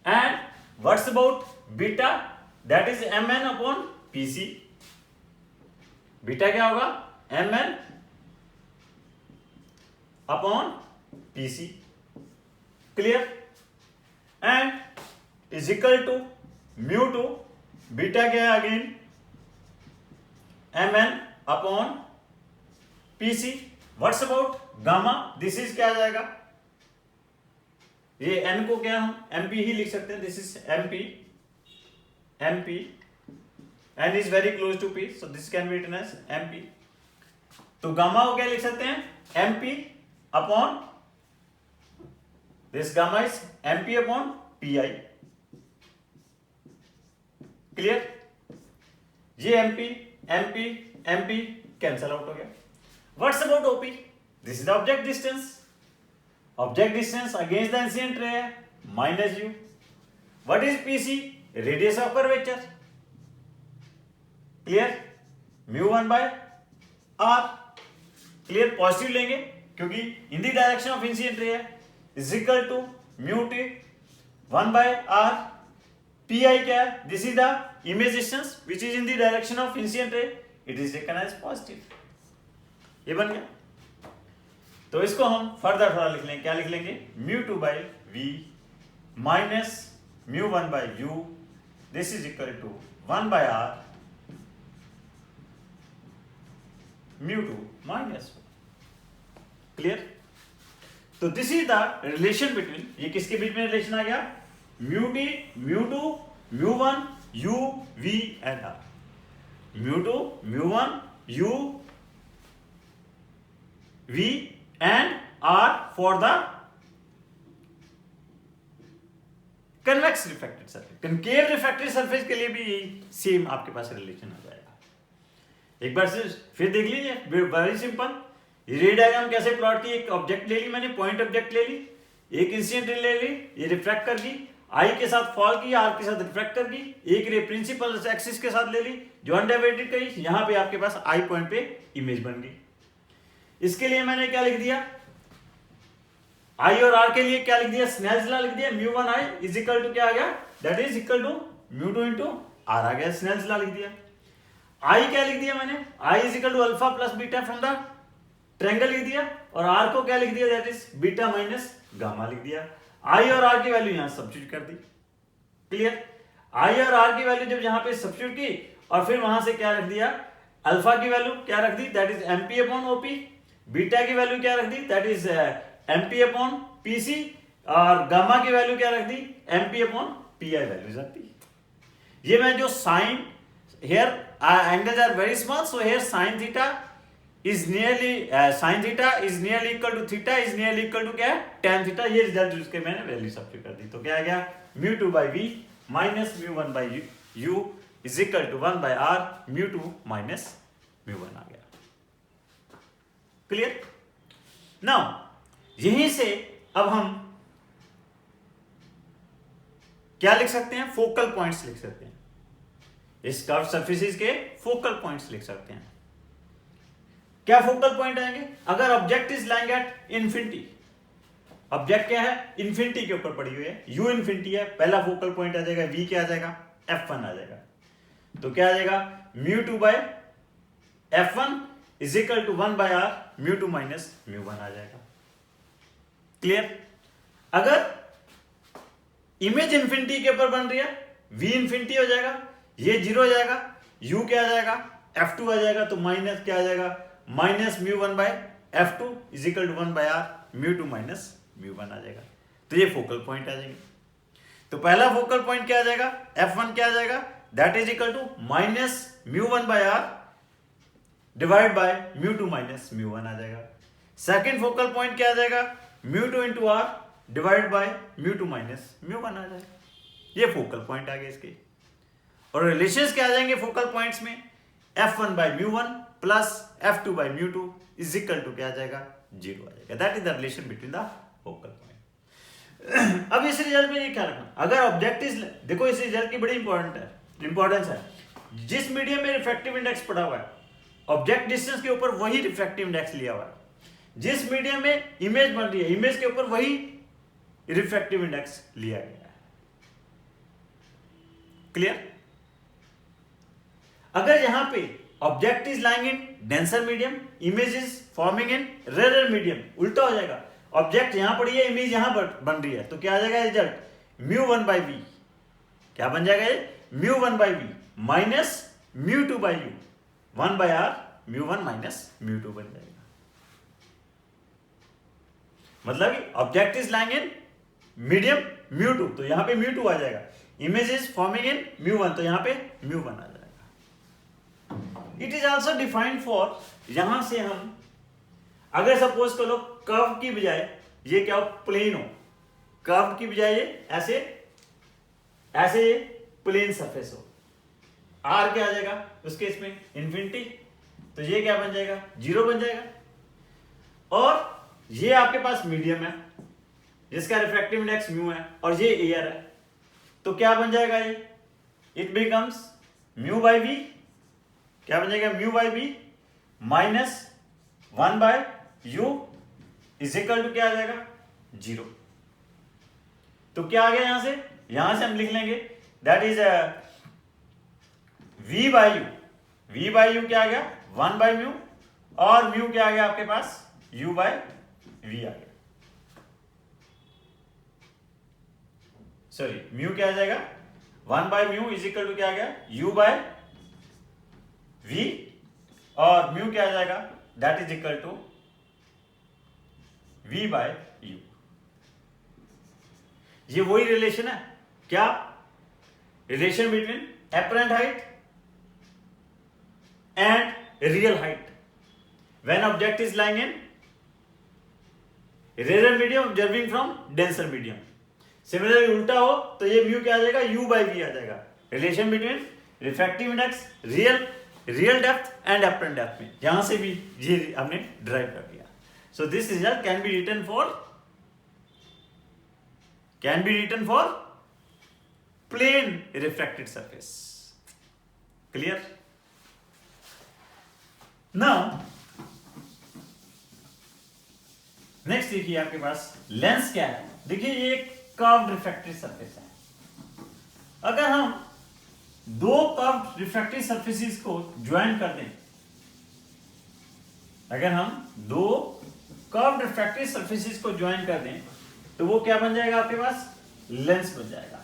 And what's about beta, that is M N upon PC. Beta क्या होगा, M N upon PC. Clear. And is equal to mu two beta क्या है again, M N upon PC. What's about gamma, this is क्या आ जाएगा, ये N को क्या हम एमपी ही लिख सकते हैं, this is MP, MP N is very close to P, so this can be written as MP. तो गामा को क्या लिख सकते हैं, MP upon, this gamma is MP upon PI. Clear. ये MP MP MP cancel out हो गया. What's about OP, this is the object distance. Object distance against the incident ray है minus U. What is PC, radius of curvature. Clear. Mu one by R. Clear. Positive लेंगे क्योंकि in the direction of incident ray है, is equal to mu T 1 by R. P I क्या है, this is the image distance which is in the direction of incident ray, it is taken as positive. ये बन गया. तो इसको हम further थोड़ा लिख लेंगे. क्या लिख लेंगे, mu two by V minus mu one by U, this is equal to 1 by R mu two minus. Clear. तो this is the relation between, ये किसके बीच में रिलेशन आ गया, mu T mu two mu one U V and R. Mu two mu one U V and R for the convex refracted surface. concave refracted surface के लिए भी यही सेम आपके पास रिलेशन आ जाएगा. एक बार से फिर देख लीजिए, वेरी सिंपल. रे डायग्राम कैसे प्लॉट की, एक ऑब्जेक्ट ले ली मैंने, पॉइंट ऑब्जेक्ट ले ली, एक इंसिडेंट रे ले ली, ये रिफ्रैक्ट कर दी, आई के साथ फॉल की, आर के साथ रिफ्रैक्ट कर दी, एक रे प्रिंसिपल एक्सिस के साथ ले ली, जो अनडाइवर्टेड करी, यहां पे आपके पास आई पॉइंट पे इमेज बन गई. इसके लिए मैंने क्या लिख दिया, आई और आर के लिए क्या लिख दिया, स्नेल्स लॉ लिख दिया. Mu one I is equal to क्या आ गया, that is equal to mu two into R आ गया. स्नेल्स लॉ लिख दिया. आई क्या लिख दिया मैंने, I is equal to alpha plus beta from the triangle लिख दिया, और आर को क्या लिख दिया, that is beta minus gamma लिख दिया. आई और आर की वैल्यू यहां सब्स्टिट्यूट कर दी. क्लियर. आई और आर की वैल्यू जब यहां पे सब्स्टिट्यूट की और फिर वहां से क्या रख दिया, अल्फा की वैल्यू क्या रख दी, that is MP upon OP. Beta की वैल्यू क्या रख दी, that is MP upon PC, और गामा की वैल्यू क्या रख दी, एमपी अपॉन पीआई वैल्यूज रख दी. ये मैं जो sine here angles are very small, so here sine theta is nearly equal to theta is nearly equal to क्या है, tan थीटा. ये रिजल्ट यूज के मैंने वैल्यू सब्स्टिट्यूट कर दी. तो क्या आ गया, mu two by V minus mu one by U is equal to 1 by R mu two minus mu one आ गया. क्लियर. नाउ यहीं से अब हम क्या लिख सकते हैं, फोकल पॉइंट्स लिख सकते हैं. इस कर्व सरफेसेस के फोकल पॉइंट्स लिख सकते हैं. क्या फोकल पॉइंट आएंगे, अगर object is lying at infinity, object क्या है, इंफिनिटी के ऊपर पड़ी हुई है, यू इंफिनिटी है, पहला फोकल पॉइंट आ जाएगा, वी क्या आ जाएगा, F1 आ जाएगा. तो क्या आ जाएगा, mu two by F1 is equal to 1/r μ2 minus μ1 आ जाएगा। क्लियर? अगर इमेज इंफिनिटी के ऊपर बन रही है, v इंफिनिटी हो जाएगा, ये 0 हो जाएगा, u क्या आ जाएगा, f2 आ जाएगा, तो माइनस क्या आ जाएगा, minus μ1/f2 is equal to 1/r μ2 minus μ1 आ जाएगा। तो ये फोकल पॉइंट आ जाएंगे। तो पहला फोकल पॉइंट क्या आ जाएगा, f1 क्या आ जाएगा, that is equal to minus μ1/r divide by μ2 minus μ1 आ जाएगा। सेकेंड फोकल पॉइंट क्या आ जाएगा, μ2 into r divide by μ2 minus μ1 आ जाएगा। ये फोकल पॉइंट आ गए इसके। और रिलेशंस क्या आ जाएंगे फोकल पॉइंट्स में, f1 by μ1 plus f2 by μ2 is equal to क्या आ जाएगा, 0 आ जाएगा। That is the relation between the focal point. अब इस रिजल्ट में ये क्या रखना, अगर ऑब्जेक्टिव, देखो इस रिजल्ट की बड़ी इंपॉर्टेंस है, जिस मीडियम में रिफ्रैक्टिव इंडेक्स पड़ा हुआ है, ऑब्जेक्ट डिस्टेंस के ऊपर वही रिफ्रैक्टिव इंडेक्स लिया हुआ है। जिस मीडियम में इमेज बन रही है, इमेज के ऊपर वही रिफ्रैक्टिव इंडेक्स लिया गया है। क्लियर? अगर यहां पे object is lying in denser medium, image is forming in rare medium, उल्टा हो जाएगा। ऑब्जेक्ट यहां पड़ी है, इमेज यहां बन रही है, तो क्या आ जाएगा रिजल्ट, μ1/v क्या बन जाएगा, ये μ1/v minus μ2/u 1/r μ1 minus μ2 बन जाएगा। मतलब कि object is lying in medium μ2, तो यहां पे μ2 आ जाएगा। इमेज इज फॉर्मिंग इन μ1, तो यहां पे μ1 आ जाएगा। It is also defined for, यहां से हम अगर सपोज करो कर्व की बजाय ये क्या हो, प्लेन हो, कर्व की बजाय ये ऐसे प्लेन सरफेस हो, आर क्या आ जाएगा उस केस में, इंफिनिटी, तो ये क्या बन जाएगा, 0 बन जाएगा। और ये आपके पास मीडियम है जिसका रिफ्रैक्टिव इंडेक्स म्यू है, और ये एयर है, तो क्या बन जाएगा, ये इट बिकम्स μ/v, क्या बन जाएगा, μ/v minus 1/u is equal to क्या आ जाएगा, 0। तो क्या आ गया यहां से हम लिख लेंगे, दैट इज v/u, v/u क्या आ गया, 1/μ, और म्यू क्या आ गया आपके पास, u/v आ गया, सॉरी म्यू क्या आ जाएगा, 1/μ इज इक्वल टू क्या आ गया, u/v, और म्यू क्या आ जाएगा, that is equal to v/u। ये वही रिलेशन है, क्या, relation between apparent height and real height when object is lying in rare medium observing from denser medium. Similarly उल्टा हो तो ये म्यू क्या आ जाएगा, u/v आ जाएगा। Relation between refractive index, real depth and apparent depth में, यहां से भी ये हमने ड्राइव कर दिया। So this result can be written for plane refracted surface. Clear? Now next देखिए आपके पास लेंस क्या है। देखिए ये एक कर्व्ड रिफ्रैक्टेड सरफेस है। अगर हम दो कर्व्ड रिफ्रैक्टेड सरफेसेस को ज्वाइन कर दें, अगर हम दो कर्व्ड रिफ्रैक्टेड सरफेसेस को ज्वाइन कर दें, तो वो क्या बन जाएगा आपके पास, लेंस बन जाएगा।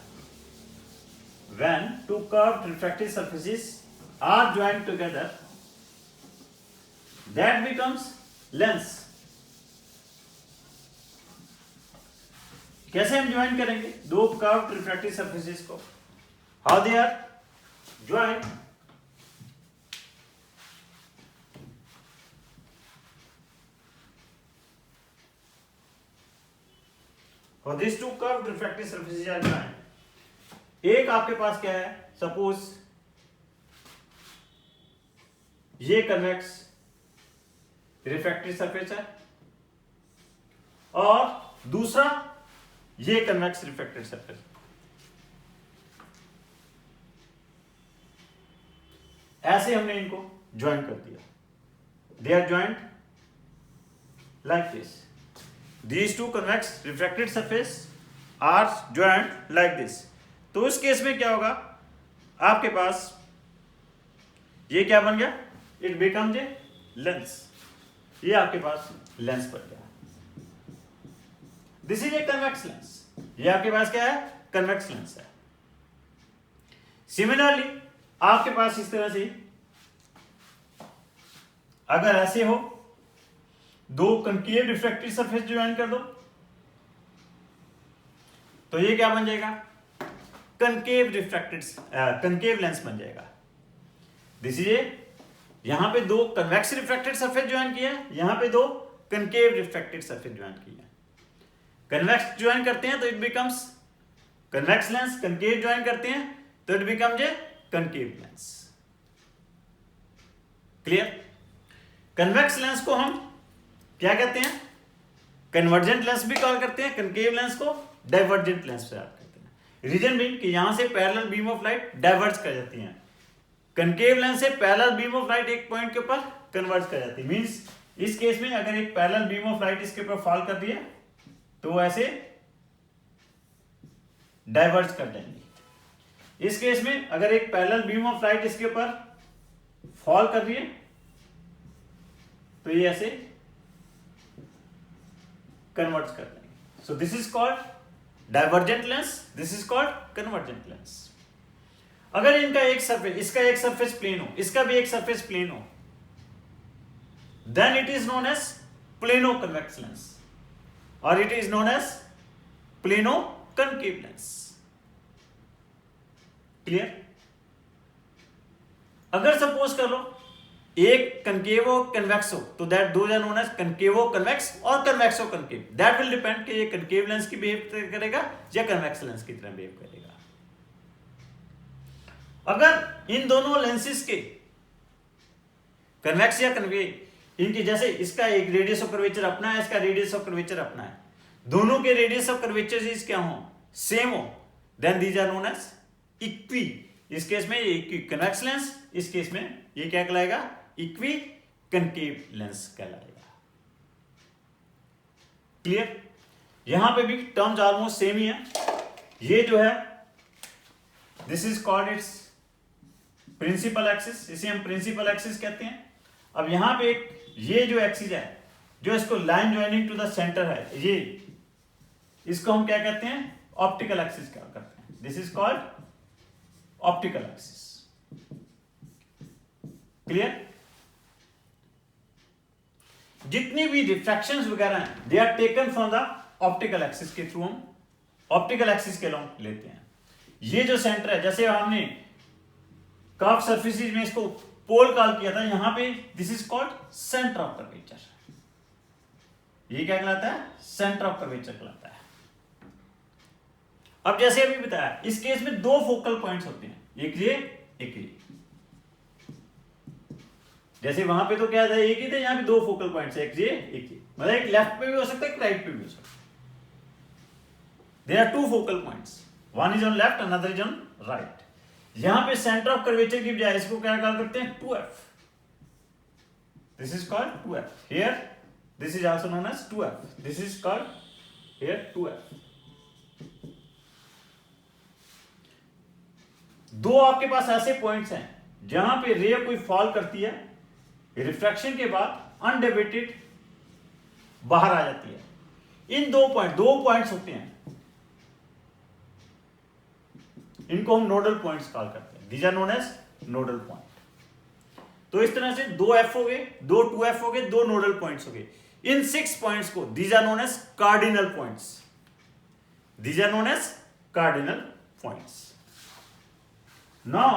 When two curved refractive surfaces are joined together, that becomes lens. कैसे हम ज्वाइन करेंगे दो कर्व्ड रिफ्रैक्टिव सरफेसेस को, हाउ दे आर ज्वाइंड, और these two curved refractive surfaces are joined. एक आपके पास क्या है, सपोज ये कन्वेक्स रिफ्रैक्टिव सरफेस है, और दूसरा ये कन्वेक्स रिफ्रैक्टिव सरफेस। ऐसे हमने इनको ज्वाइन कर दिया, they are joint like this. These two convex refracted surface are joined like this. तो इस केस में क्या होगा, आपके पास ये क्या बन गया, it becomes a लेंस, ये आपके पास लेंस बन गया। This is A convex lens, ये आपके पास क्या है, कन्वेक्स लेंस है। सिमिलरली आपके पास इस तरह से अगर ऐसे हो, दो कनकेव रिफ्रैक्टिव सरफेस ज्वाइन कर दो तो ये क्या बन जाएगा, कनकेव कनकेव लेंस बन जाएगा। दिस इज ए, यहां पे दो कन्वेक्स रिफ्रैक्टेड सरफेस ज्वाइन किया है, यहां पे दो कनकेव रिफ्रैक्टेड सरफेस ज्वाइन किया है। कन्वेक्स ज्वाइन करते हैं तो it becomes convex lens, concave join करते हैं तो it becomes a concave lens. Clear? Convex lens को हम क्या कहते हैं, कन्वर्जेंट लेंस भी कॉल करते हैं, कनकेव लेंस को डाइवर्जेंट लेंस से आप कहते हैं। रीजन बीइंग कि यहां से parallel beam of light diverge कर जाती है, कनकेव लेंस से पैरेलल बीम ऑफ लाइट एक पॉइंट के ऊपर कन्वर्ज कर जाती है। मींस इस केस में अगर एक पैरेलल बीम ऑफ लाइट इसके ऊपर फॉल कर दिया तो ऐसे डाइवर्ज कर देंगे। इस केस में अगर एक पैरेलल बीम ऑफ लाइट इसके ऊपर फॉल कर रही है तो ये ऐसे कन्वर्ट कर देंगे। सो this is called divergent lens, this is called convergent lens. अगर इनका एक सरफेस, इसका एक सरफेस प्लेन हो, इसका भी एक सरफेस प्लेन हो, then it is known as plano convex lens और it is known as plano concave lens. Clear? अगर सपोज कर लो एक कनकेवो कन्वेक्स हो तो that those are known as concavo convex और convexo concave. That will depend कि ये कनकेव लेंस की बिहेव करेगा या कन्वेक्स लेंस की तरह बिहेव करेगा। अगर इन दोनों लेंसेज के कन्वेक्स या कनकेव, इनकी जैसे इसका एक रेडियस ऑफ कर्वेचर अपना है, इसका रेडियस ऑफ कर्वेचर अपना है, दोनों के रेडियस ऑफ कर्वेचर क्या हो, सेम हो, then these are known as equi. इस केस में ये कन्वेक्स लेंस, इस केस में ये क्या कहलाएगा, इक्वी कनकेव लेंस कहलाएगा। क्लियर? यहां पे भी टर्म्स ऑलमोस्ट सेम ही है। ये जो है this is called its principal axis, इसे हम प्रिंसिपल एक्सिस कहते हैं। अब यहां पे ये जो एक्सिस है, जो इसको line joining to the centre है, ये इसको हम क्या कहते हैं, ऑप्टिकल एक्सिस क्या करते हैं। This is called optical axis. Clear? जितनी भी रिफ्रैक्शंस वगैरह हैं they are taken from the optical axis के थ्रू, हम ऑप्टिकल एक्सिस के लॉन्ग लेते हैं। ये जो सेंटर है, जैसे हमने कर्व सरफेसेस में इसको पोल कॉल किया था, यहां पे this is called centre of curvature. ये क्या कहलाता है, सेंटर ऑफ कर्वेचर कहलाता है। अब जैसे अभी बताया, इस केस में दो फोकल पॉइंट्स होते हैं, एक ये एक ये। जैसे वहां पे तो क्या था, एक ही थे, यहां भी दो फोकल पॉइंट्स, एक ये एक ये, मतलब एक लेफ्ट पे भी हो सकता है, एक राइट पे भी हो सकता है। There are two focal points, one is on left, another is on right. यहां पे सेंटर ऑफ कर्वेचर की बजाय इसको क्या कॉल करते हैं, 2f। This is called 2f। Here this is also known as 2f, this is called here 2f। दो आपके पास ऐसे पॉइंट्स हैं जहां पे रे कोई फॉल करती है, रिफ्रैक्शन के बाद अनडेविएटेड बाहर आ जाती है। इन दो पॉइंट्स होते हैं, इनको हम नोडल पॉइंट्स कॉल करते हैं। These are known as nodal point. तो इस तरह से दो एफ हो गए, दो 2f हो गए, दो नोडल पॉइंट्स हो गए। इन 6 पॉइंट्स को these are known as cardinal points, these are known as cardinal points. Now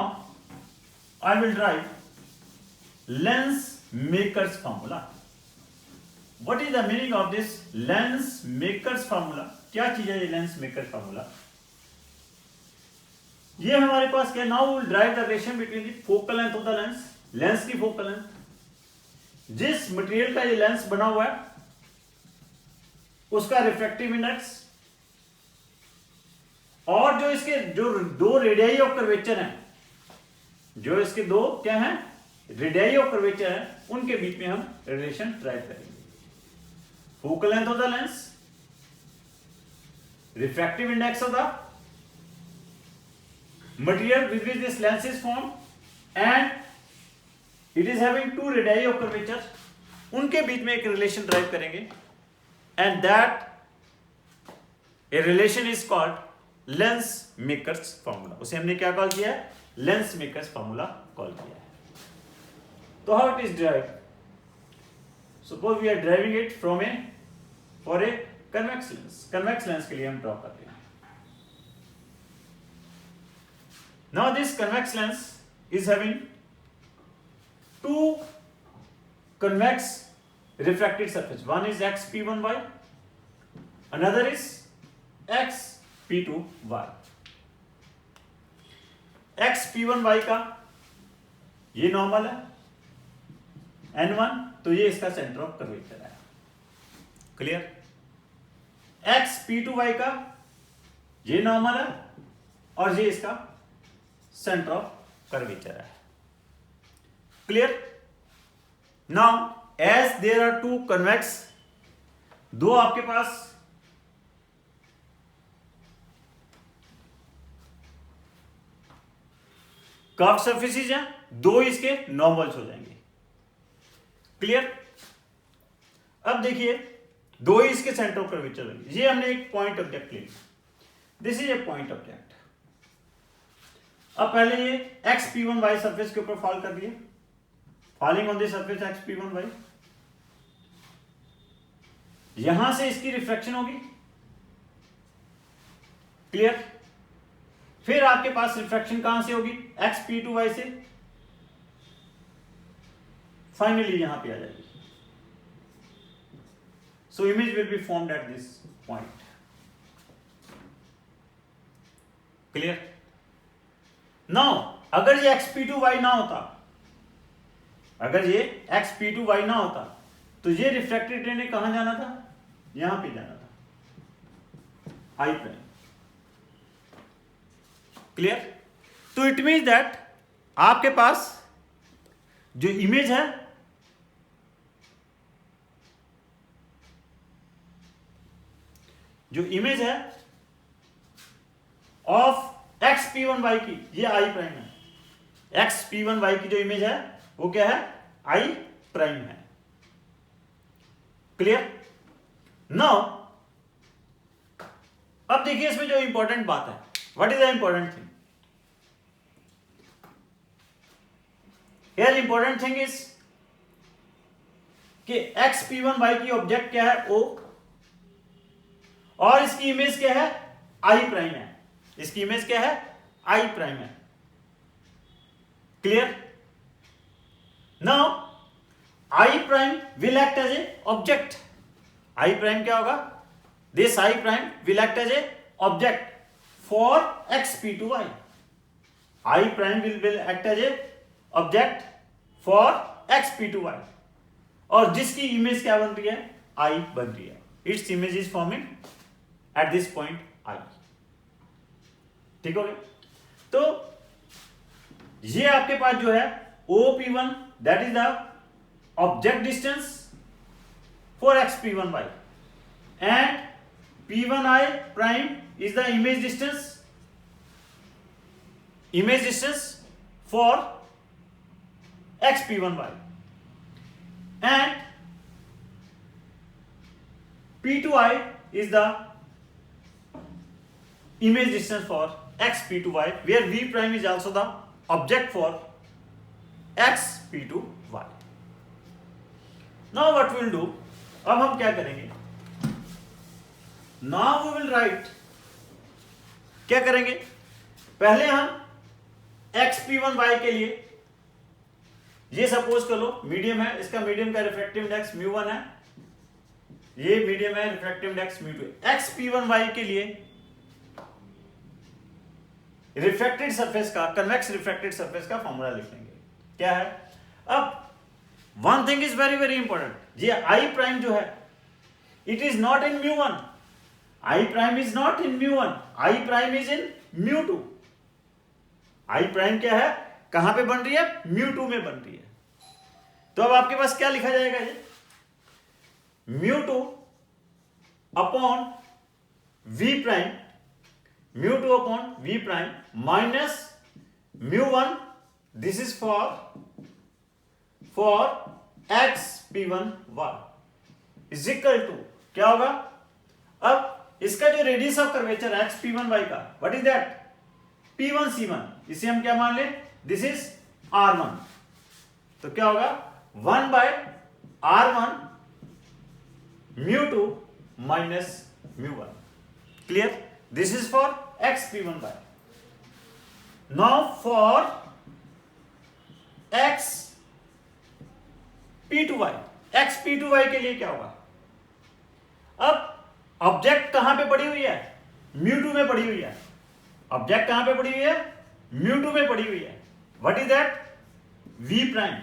I will write lens maker's formula. What is the meaning of this lens maker's formula? क्या चीज है ये lens maker's formula? ये हमारे पास क्या, now we will derive the relation between the focal length of the lens, lens की focal length, जिस material का ये लेंस बना हुआ है उसका रिफ्रैक्टिव इंडेक्स, और जो इसके जो दो रेडियाई ऑफ कर्वेचर हैं, जो इसके दो क्या हैं, रेडियाई ऑफ कर्वेचर हैं, उनके बीच में हम रिलेशन ड्राइव करेंगे। Focal length of the lens, refractive index of the material with which this lens is form, and it is having two radii of curvature, उनके बीच में एक रिलेशन ड्राइव करेंगे, and that a relation is called lens makers formula. उसे हमने क्या call किया है? लेंस मेकर्स फॉर्मूला कॉल किया है। तो how it is derive? Suppose we are deriving it from a for a convex lens. Convex lens के लिए हम ड्रॉ करते हैं। Now this convex lens is having two convex refracted surface. One is xp1y, another is xp2y. xp1y का ये normal है, n1, तो ये इसका सेंटर ऑफ कर्वेचर है। क्लियर? xp2y का ये नॉर्मल है और ये इसका सेंटर ऑफ कर्वेचर है। Clear? Now, as there are two convex, दो आपके पास कर्व सरफेसेस हैं, दो इसके नॉर्मल्स हो जाएंगे। क्लियर? अब देखिए, दो ही इसके सेंटर ऑफ कर्वेचर होंगे। ये हमने एक पॉइंट ऑब्जेक्ट ले लिया, this is A point object. अब पहले ये xp1y सरफेस के ऊपर फॉल कर दिया, falling on the surface xp1y, यहां से इसकी रिफ्रैक्शन होगी। क्लियर? फिर आपके पास रिफ्रैक्शन कहां से होगी? xp2y से, फाइनली यहां पे आ जाएगी। So image will be formed at this point. Clear? Now अगर ये xp2y ना होता, अगर ये xp2y ना होता, तो ये रिफ्रैक्टेड रे ने कहां जाना था? यहां पे जाना था, आई प्राइम। क्लियर? तो इट मीन्स दैट आपके पास जो इमेज है, जो इमेज है ऑफ xp1y की, ये आई प्राइम है। xp1y की जो इमेज है वो क्या है? आई प्राइम है। क्लियर? नाउ अब देखिए इसमें जो इंपॉर्टेंट बात है, what is the important thing? Here important thing is कि xp1y की ऑब्जेक्ट क्या है? O, और इसकी इमेज क्या है? आई प्राइम है। इसकी इमेज क्या है? आई प्राइम है। Clear? Now I prime will act as a object. I prime क्या होगा? This I prime will act as a object for xp2y. I prime will act as a object for xp2y. और जिसकी image क्या बन रही है? I बन रही है। Its image is forming at this point I. ठीक हो गया? तो ये आपके पास जो है OP1, that is the object distance for xp1y, and p1i prime is the image distance for xp1y, and p2i is the image distance for xp2y, where v prime is also the object for xp2y. Now what we will do? अब हम क्या करेंगे? Now we will write, क्या करेंगे? पहले हम xp1y के लिए, ये सपोज कर लो मीडियम है, इसका मीडियम का रिफ्रैक्टिव इंडेक्स μ1 है, ये मीडियम है, रिफ्रैक्टिव इंडेक्स μ2। xp1y के लिए रिफ्रैक्टेड सरफेस का, कन्वेक्स रिफ्रैक्टेड सरफेस का फॉर्मूला लिख लेंगे। क्या है? अब one thing is very very important, ये आई प्राइम जो है, it is not in μ1, I prime is not in μ1, I prime is in μ2। I prime क्या है? कहां पे बन रही है? μ2 में बन रही है। तो अब आपके पास क्या लिखा जाएगा? ये μ2 upon v prime, μ2 upon v prime minus μ1, this is for for X P1 y is equal to क्या होगा, अब इसका जो रेडियस ऑफ कर्वेचर है एक्स P1 y का, what is that, P1 C1, इसे हम क्या मान ले, दिस इज R1, तो क्या होगा 1 by R1 μ2 minus μ1, clear, this is for X P1 y. Now for X P2y, X P2y के लिए क्या होगा, अब ऑब्जेक्ट कहां पे पड़ी हुई है, μ2 में पड़ी हुई है, ऑब्जेक्ट कहां पे पड़ी हुई है, μ2 में पड़ी हुई है, what is that, v prime,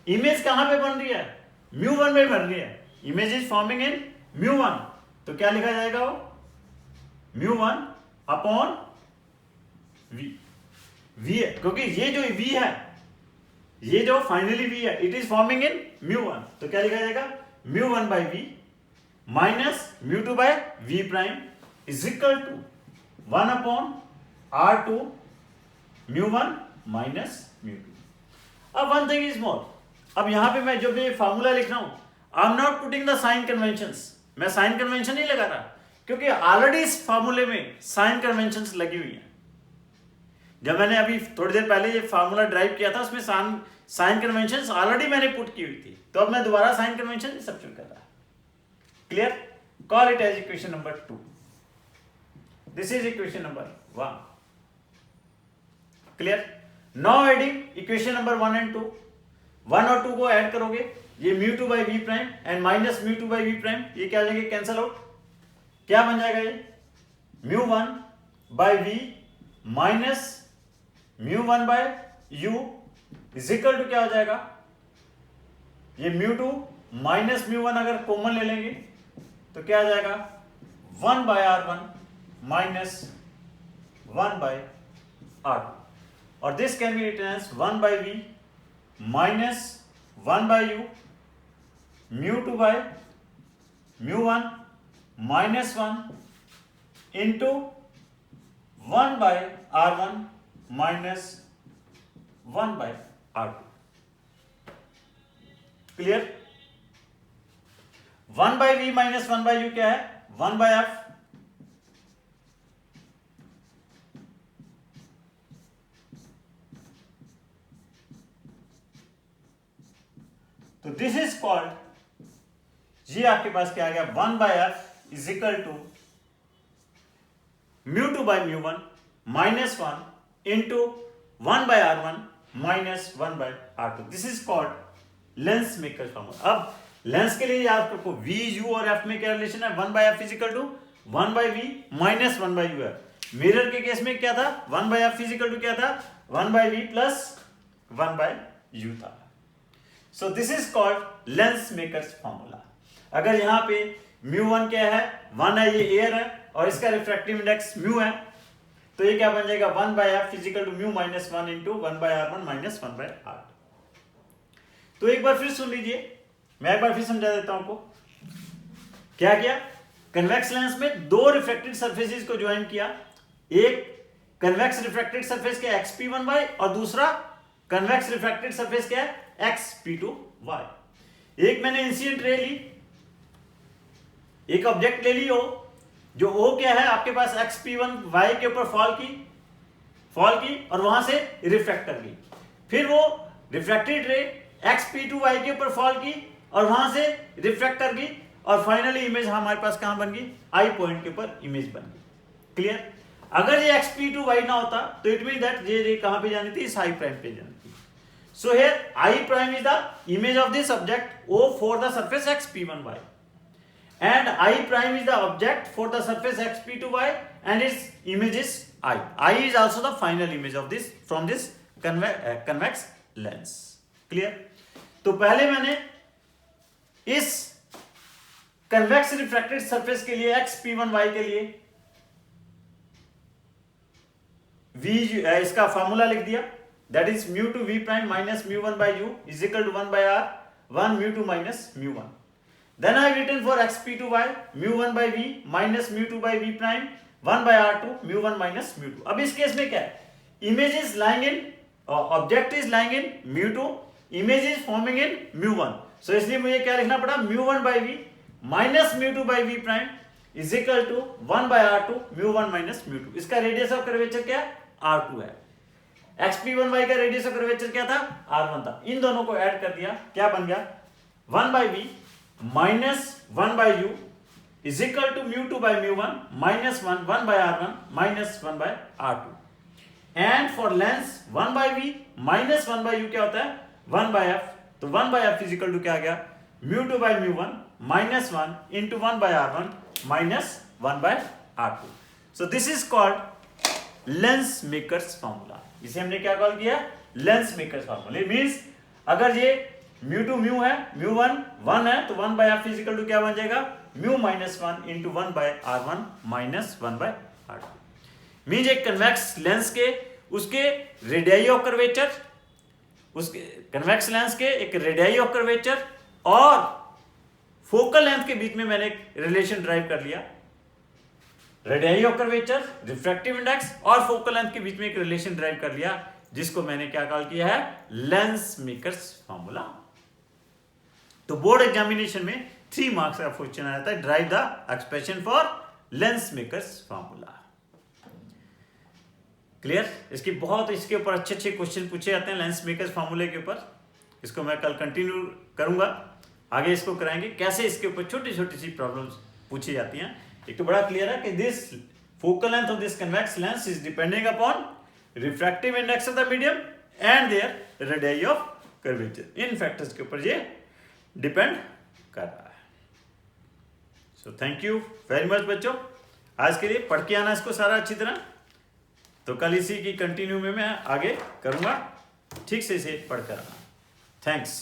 image कहां पे बन रही है, μ1 में बन रही है, इमेज इज फॉर्मिंग इन μ1, तो क्या लिखा जाएगा वो, μ1 अपॉन v, v है क्योंकि ये जो v है, ये जो फाइनली v है, इट इज फॉर्मिंग इन μ1, तो क्या लिखा जाएगा μ1 by v minus μ2 by v prime is equal to 1 upon R2 μ1 minus μ2. अब वन थिंग इज मोर, अब यहां पे मैं जब ये फार्मूला लिख रहा हूं, I am not putting the sign conventions, मैं साइन कन्वेंशन नहीं लगा रहा क्योंकि ऑलरेडी इस फार्मूले में साइन कन्वेंशंस लगी हुई हैं. जब मैंने अभी थोड़ी देर पहले ये फार्मूला ड्राइव किया था, उसमें साइन कन्वेंशंस ऑलरेडी मैंने पुट की हुई थी, तो अब मैं दोबारा साइन कन्वेंशन सब्स्टिट्यूट कर रहा. Clear, call it as equation number 2, this is equation number 1. Clear, now adding equation number 1 and 2, 1 और 2 को ऐड करोगे, ये μ2 by v prime and minus μ2 by v prime, ये क्या लेंगे, कैंसल आउट, क्या बन जाएगा ये μ1 by v minus μ1 by u is equal to क्या हो जाएगा, ये μ2 माइनस μ1 अगर कॉमन ले लेंगे तो क्या आ जाएगा 1 by R1 minus 1 by R2, और this can be written as 1 by v minus 1 by u μ2 by μ1 minus 1 into 1 by R1 minus 1 by R2. Clear, 1 by v minus 1 by u क्या है, 1 बाय f, तो this is called, ये आपके पास क्या आ गया, 1 by f is equal to μ2 by μ1 minus 1 into 1 by R1 minus 1 by R2. This is called lens maker formula. अब लेंस के लिए याद रखो v, u और f में क्या रिलेशन है, 1 by f is equal to 1 by v minus 1 by u है. मिरर के केस में क्या था, 1 by f is equal to क्या था, 1 by v plus 1 by u था. So this is called lens makers formula. अगर यहां पे μ1 क्या है, 1 है, ये एयर है और इसका रिफ्रैक्टिव इंडेक्स μ है, तो ये क्या बन जाएगा 1 by f physical to μ minus 1 into 1 by R1 minus 1 by R2. तो एक बार फिर सुन लीजिए, मैं एक बार फिर समझा देता हूं आपको. क्या किया, कन्वेक्स लेंस में दो रिफ्रैक्टेड सरफेसेस को ज्वाइन किया, एक कन्वेक्स रिफ्रैक्टेड सरफेस क्या है xp1y और दूसरा कन्वेक्स रिफ्रैक्टेड सरफेस क्या है xp2y. एक मैंने इंसिडेंट रे ली, एक ऑब्जेक्ट ले ली O, जो O क्या है आपके पास xp1y के ऊपर फॉल की और वहां से रिफ्रैक्ट कर गई. फिर वो रिफ्रैक्टेड रे xp2y के ऊपर फॉल की और वहां से रिफ्रैक्ट कर गई और फाइनली इमेज हमारे पास कहां बन गई, आई पॉइंट के ऊपर इमेज बन गई. क्लियर, अगर ये xp2y ना होता तो इट मीन दैट ये रे कहां पे जानी थी, इस आई प्राइम पे जानी थी. So here I prime is the image of this object O for the surface xp1y and I prime is the object for the surface xp2y and its image is I. I is also the final image of this from this convex lens. Clear? तो पहले मैंने इस convex refracted surface के लिए xp1y के लिए v इसका formula लिख दिया, that is μ2 v prime minus μ1 by u is equal to 1 by r 1 μ2 minus μ1. Then I have written for xp2y μ1 by v minus μ2 by v prime 1 by r2 μ1 minus μ2. अब इस case में क्या है, image is lying in, object is lying in μ2 image is forming in μ1, so इसलिए मुझे क्या लिखना पड़ा, μ1 by v minus μ2 by v prime is equal to 1 by r2 μ1 minus μ2। इसका रेडियस ऑफ कर्वेचर क्या है, r2 है। xp1y का रेडियस ऑफ कर्वेचर क्या था, r1 था। इन दोनों को ऐड कर दिया, क्या बन गया, 1 by v minus 1 by u is equal to μ2 by μ1 minus 1 by r1 minus 1 by r2। And for lens 1 by v minus 1 by u क्या होता है, 1 by f। तो 1 by f is equal to क्या आ गया, μ2 by μ1 minus 1 into 1 by r1 minus 1 by r2। So this is called lens makers formula. इसे हमने क्या कॉल किया, लेंस मेकर्स फॉर्मूला। मींस अगर ये μ2 μ है, μ1 1 है, तो 1 by f is equal to क्या बन जाएगा, μ minus 1 into 1 by r1 minus 1 by r2। Means एक कन्वेक्स लेंस के उसके रेडियाई ऑफ कर्वेचर, उसके कन्वेक्स लेंस के एक रेडियाई ऑफ कर्वेचर और फोकल लेंथ के बीच में मैंने एक रिलेशन ड्राइव कर लिया। Radii of curvature, refractive index और फोकल लेंथ के बीच में एक रिलेशन ड्राइव कर लिया, जिसको मैंने क्या कॉल किया है, लेंस मेकर्स फॉर्मूला। तो बोर्ड एग्जामिनेशन में 3 मार्क्स का क्वेश्चन आता है, drive the expression for Lenz makers formula. Clear? इसके ऊपर अच्छे क्वेश्चन पूछे जाते हैं लेंस मेकर्स फॉर्मूले के ऊपर। इसको मैं कल कंटिन्यू करूंगा, आगे इसको कराएंगे कैसे इसके ऊपर छोटी छोटी सी प्रॉब्लम्स पूछी जाती हैं। एक तो बड़ा क्लियर है कि this focal length of this convex lens is depending upon refractive index of the medium and there radii of curvature. In factors के ऊपर ये डिपेंड कर रहा है। So thank you very much बच्चों, आज के लिए पढ़ के आना इसको सारा अच्छी तरह। तो कल इसी की कंटिन्यू में मैं आगे करूंगा, ठीक से इसे पढ़ कर आना। थैंक्स।